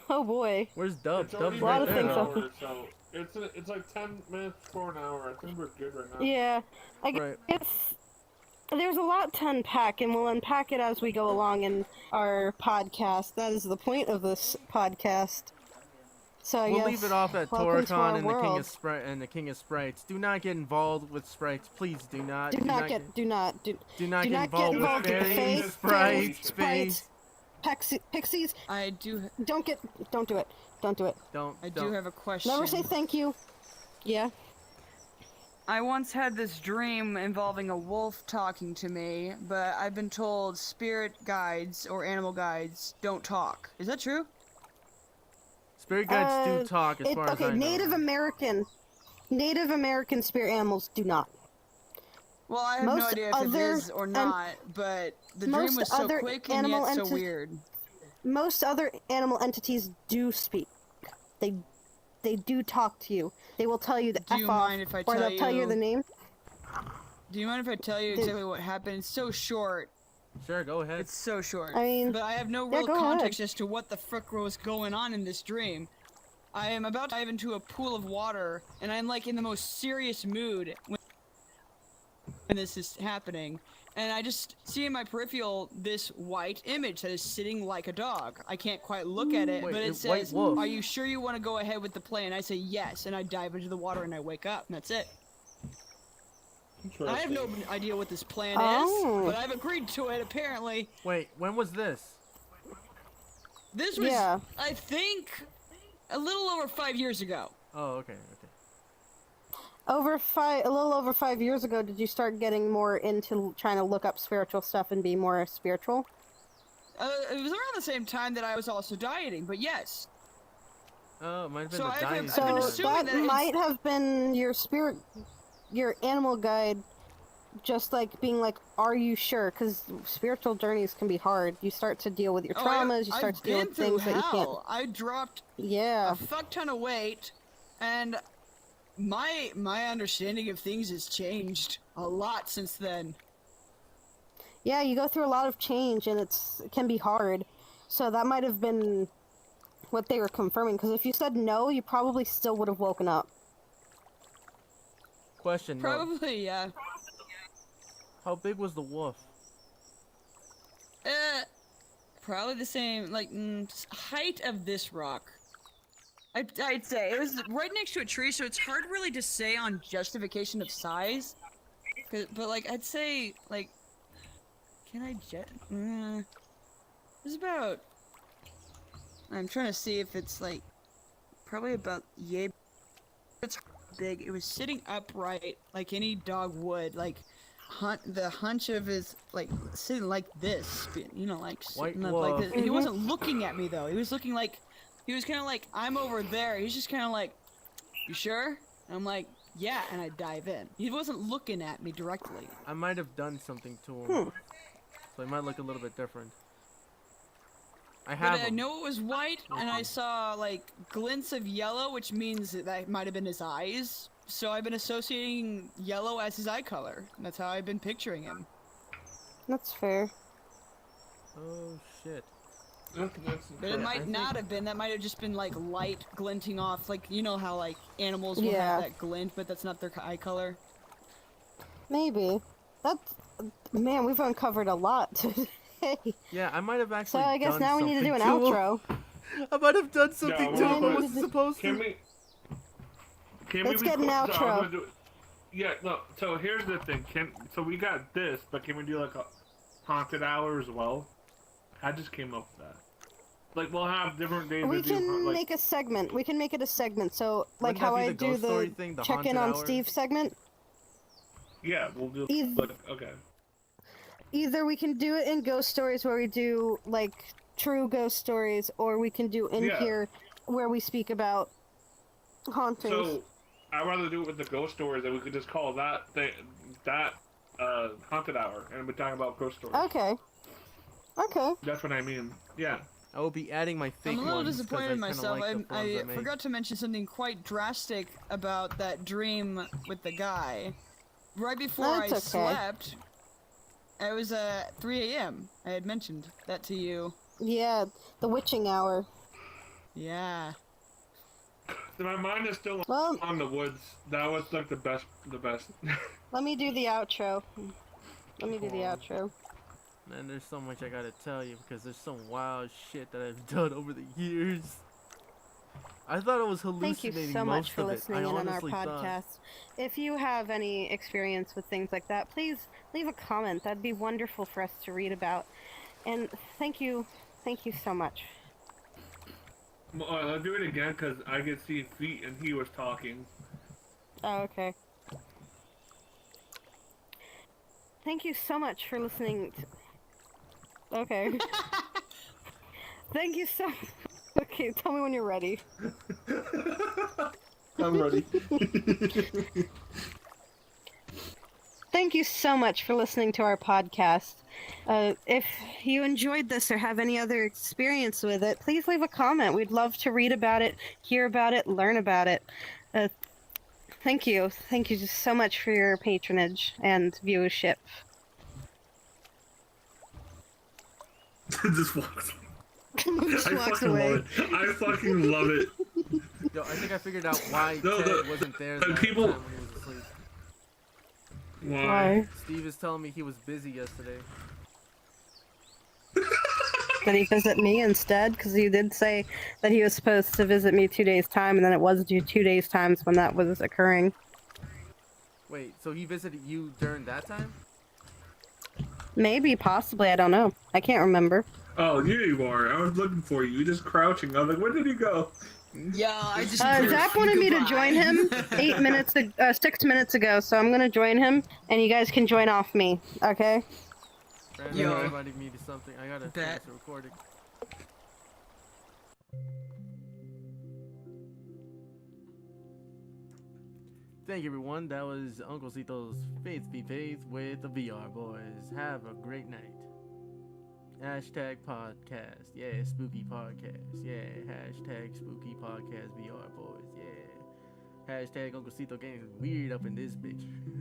Speaker 1: Oh boy.
Speaker 2: where's Dub?
Speaker 6: It's already
Speaker 2: Dub's
Speaker 1: A lot
Speaker 2: right
Speaker 1: of
Speaker 2: there.
Speaker 1: things
Speaker 6: been
Speaker 1: up.
Speaker 6: an hour, so it's like 10 minutes for an hour. I think we're good right now.
Speaker 1: Yeah. I
Speaker 2: Right.
Speaker 1: guess there's a lot to unpack, and we'll unpack it as we go along in our podcast. That is the point of this podcast. So
Speaker 2: We'll
Speaker 1: yes,
Speaker 2: leave it off at
Speaker 1: welcome to our
Speaker 2: Toricon and
Speaker 1: world.
Speaker 2: the King of Sprites. Do not get involved with sprites, please. Do not.
Speaker 1: Do not get involved
Speaker 2: with
Speaker 1: with
Speaker 2: fairies,
Speaker 1: fairies,
Speaker 2: sprites,
Speaker 1: pixies.
Speaker 4: I do.
Speaker 1: Don't do it. Don't do it.
Speaker 2: Don't.
Speaker 4: I do have a question.
Speaker 1: Never say thank you. Yeah.
Speaker 4: I once had this dream involving a wolf talking to me, but I've been told spirit guides or animal guides don't talk. Is that true?
Speaker 2: Spirit guides do talk as far as I know.
Speaker 1: Native American spirit animals do not.
Speaker 4: Well, I have no
Speaker 1: Most
Speaker 4: idea if it
Speaker 1: other
Speaker 4: is or
Speaker 1: an-
Speaker 4: not, but the dream
Speaker 1: most
Speaker 4: was so
Speaker 1: other
Speaker 4: quick and
Speaker 1: animal
Speaker 4: yet so
Speaker 1: enti-
Speaker 4: weird.
Speaker 1: Most other animal entities do speak. They do talk to you. They will tell you the
Speaker 4: Do
Speaker 1: F
Speaker 4: you
Speaker 1: off,
Speaker 4: mind if I
Speaker 1: or
Speaker 4: tell
Speaker 1: they'll tell you
Speaker 4: you-
Speaker 1: the name.
Speaker 4: Do you mind if I tell you exactly what happened? It's so short.
Speaker 2: Sure, go ahead.
Speaker 4: It's so short.
Speaker 1: I mean,
Speaker 4: but I have no
Speaker 1: yeah,
Speaker 4: real
Speaker 1: go ahead.
Speaker 4: context as to what the frick was going on in this dream. I am about to dive into a pool of water, and I'm like in the most serious mood when this is happening. And I just see in my peripheral this white image that is sitting like a dog. I can't quite look at it,
Speaker 2: Wait,
Speaker 4: but
Speaker 2: a
Speaker 4: it
Speaker 2: white
Speaker 4: says,
Speaker 2: wolf.
Speaker 4: "Are you sure you want to go ahead with the play?" And I say yes, and I dive into the water and I wake up, and that's it. I have no idea what this plan
Speaker 1: Oh.
Speaker 4: is, but I've agreed to it apparently.
Speaker 2: Wait, when was this?
Speaker 4: This was,
Speaker 1: Yeah.
Speaker 4: I think, a little over 5 years ago.
Speaker 2: Oh, okay.
Speaker 1: a little over 5 years ago, did you start getting more into trying to look up spiritual stuff and be more spiritual?
Speaker 4: It was around the same time that I was also dieting, but yes.
Speaker 2: Oh, it might have been
Speaker 4: So
Speaker 2: the
Speaker 4: I've
Speaker 2: dying.
Speaker 4: been
Speaker 1: So
Speaker 4: assuming
Speaker 1: that
Speaker 4: that it's-
Speaker 1: might have been your animal guide, just like being like, "Are you sure?" Because spiritual journeys can be hard. You start to deal with your traumas. You start
Speaker 4: I've
Speaker 1: to deal
Speaker 4: been
Speaker 1: with things
Speaker 4: through
Speaker 1: that you can't.
Speaker 4: hell. I dropped
Speaker 1: Yeah.
Speaker 4: a fuck ton of weight, and my understanding of things has changed a lot since then.
Speaker 1: Yeah, you go through a lot of change, and it can be hard. So that might have been what they were confirming. Because if you said no, you probably still would have woken up.
Speaker 2: Question. No.
Speaker 4: Probably, yeah.
Speaker 2: How big was the wolf?
Speaker 4: Probably the same, like, height of this rock. I'd say. It was right next to a tree, so it's hard really to say on justification of size. But, like, I'd say, like, can I it was about, I'm trying to see if it's, like, probably about, it's big. It was sitting upright, like any dog would, like, the hunch of his, like, sitting like this, you know, like, sitting
Speaker 2: White
Speaker 4: up like
Speaker 2: wolf.
Speaker 4: this. He wasn't looking at me, though. He was looking like, he was kind of like, I'm over there. He's just kind of like, you sure? And I'm like, yeah, and I dive in. He wasn't looking at me directly.
Speaker 2: I might have done something to him. so it might look a little bit different. I
Speaker 4: But
Speaker 2: have
Speaker 4: I
Speaker 2: 'em.
Speaker 4: know it was white, and I saw like glints of yellow, which means that might have been his eyes. So I've been associating yellow as his eye color. And that's how I've been picturing him.
Speaker 1: That's fair.
Speaker 2: Oh shit.
Speaker 6: That's
Speaker 4: But it
Speaker 6: correct.
Speaker 4: might
Speaker 2: think-
Speaker 4: not have been. That might have just been like light glinting off. Like, you know how like animals will
Speaker 1: Yeah.
Speaker 4: have that glint, but that's not their eye color.
Speaker 1: Maybe. That's man. We've uncovered a lot today.
Speaker 2: Yeah, I might have
Speaker 1: So
Speaker 2: actually.
Speaker 1: I guess
Speaker 2: done
Speaker 1: now we need to do an
Speaker 2: something to 'em.
Speaker 1: outro.
Speaker 2: I might have done something
Speaker 6: Yeah,
Speaker 2: to
Speaker 6: well,
Speaker 2: him I
Speaker 1: but-
Speaker 2: wasn't supposed
Speaker 6: Can
Speaker 2: to.
Speaker 6: we?
Speaker 1: Let's get an
Speaker 6: record- so I'm
Speaker 1: outro.
Speaker 6: gonna do- yeah, no. So here's the thing. So we got this, but can we do like a haunted hour as well? I just came up with that. Like we'll have different days.
Speaker 1: We
Speaker 6: to do,
Speaker 1: can
Speaker 6: like,
Speaker 1: make a segment. We can make it a segment. So like
Speaker 2: Wouldn't
Speaker 1: how
Speaker 2: that be
Speaker 1: I
Speaker 2: the
Speaker 1: do
Speaker 2: ghost story
Speaker 1: the
Speaker 2: thing, the
Speaker 1: check in
Speaker 2: haunted
Speaker 1: on
Speaker 2: hour?
Speaker 1: Steve segment.
Speaker 6: Yeah, we'll do.
Speaker 1: Eve-
Speaker 6: Like, okay.
Speaker 1: Either we can do it in ghost stories where we do like true ghost stories, or we can do in
Speaker 6: Yeah.
Speaker 1: here where we speak about hauntings.
Speaker 6: So I'd rather do it with the ghost stories, and we could just call that haunted hour, and we're talking about ghost stories.
Speaker 1: Okay. Okay.
Speaker 6: That's what I mean. Yeah.
Speaker 2: I will be adding my fake
Speaker 4: I'm a little
Speaker 2: ones 'cause
Speaker 4: disappointed
Speaker 2: I
Speaker 4: in
Speaker 2: kinda
Speaker 4: myself.
Speaker 2: like the ones
Speaker 4: I
Speaker 2: made.
Speaker 4: forgot to mention something quite drastic about that dream with the guy. Right before
Speaker 1: That's
Speaker 4: I
Speaker 1: okay.
Speaker 4: slept, it was 3 a.m. I had mentioned that to you.
Speaker 1: Yeah, the witching hour.
Speaker 4: Yeah.
Speaker 6: My mind is still
Speaker 1: Well,
Speaker 6: on the woods. That was like the best. The best.
Speaker 1: let me do the outro. Let me do the outro.
Speaker 2: Man, there's so much I gotta tell you because there's some wild shit that I've done over the years. I thought I was
Speaker 1: Thank
Speaker 2: hallucinating
Speaker 1: you so
Speaker 2: most
Speaker 1: much for
Speaker 2: of it.
Speaker 1: listening
Speaker 2: I
Speaker 1: in on our
Speaker 2: honestly thought.
Speaker 1: podcast. If you have any experience with things like that, please leave a comment. That'd be wonderful for us to read about. And thank you so much.
Speaker 6: I'll do it again because I could see feet and he was talking.
Speaker 1: Oh, okay. Thank you so much for listening. Okay. Thank you so. Okay, tell me when you're ready.
Speaker 6: I'm ready.
Speaker 1: Thank you so much for listening to our podcast. If you enjoyed this or have any other experience with it, please leave a comment. We'd love to read about it, hear about it, learn about it. Thank you. Thank you just so much for your patronage and viewership.
Speaker 6: Just walks.
Speaker 1: Just
Speaker 6: I
Speaker 1: walks
Speaker 6: fucking
Speaker 1: away.
Speaker 6: love it. I fucking love it.
Speaker 2: Yo, I think I figured out why
Speaker 6: No,
Speaker 2: Ted wasn't there
Speaker 6: but
Speaker 2: that
Speaker 6: people-
Speaker 2: time when he was asleep.
Speaker 6: Why?
Speaker 2: Steve is telling me he was busy yesterday.
Speaker 1: Did he visit me instead? Because he did say that he was supposed to visit me 2 days' time, and then it was due 2 days' times when that was occurring.
Speaker 2: Wait, so he visited you during that time?
Speaker 1: Maybe, possibly, I don't know. I can't remember.
Speaker 6: Oh, here you are. I was looking for you. You're just crouching. I was like, where did he go?
Speaker 4: Yeah, I just.
Speaker 1: Zach wanted me to join him 6 minutes ago, so I'm gonna join him, and you guys can join off me, okay?
Speaker 2: Brandon
Speaker 4: Yo.
Speaker 2: reminded me to something. I gotta finish
Speaker 4: Bet.
Speaker 2: the recording. Thank you, everyone. That was Uncle Cito's Faith Be Faith with the VR Boys. Have a great night. Hashtag podcast. Yeah, spooky podcast. Yeah, hashtag spooky podcast VR Boys. Yeah. Hashtag Uncle Cito getting weird up in this bitch.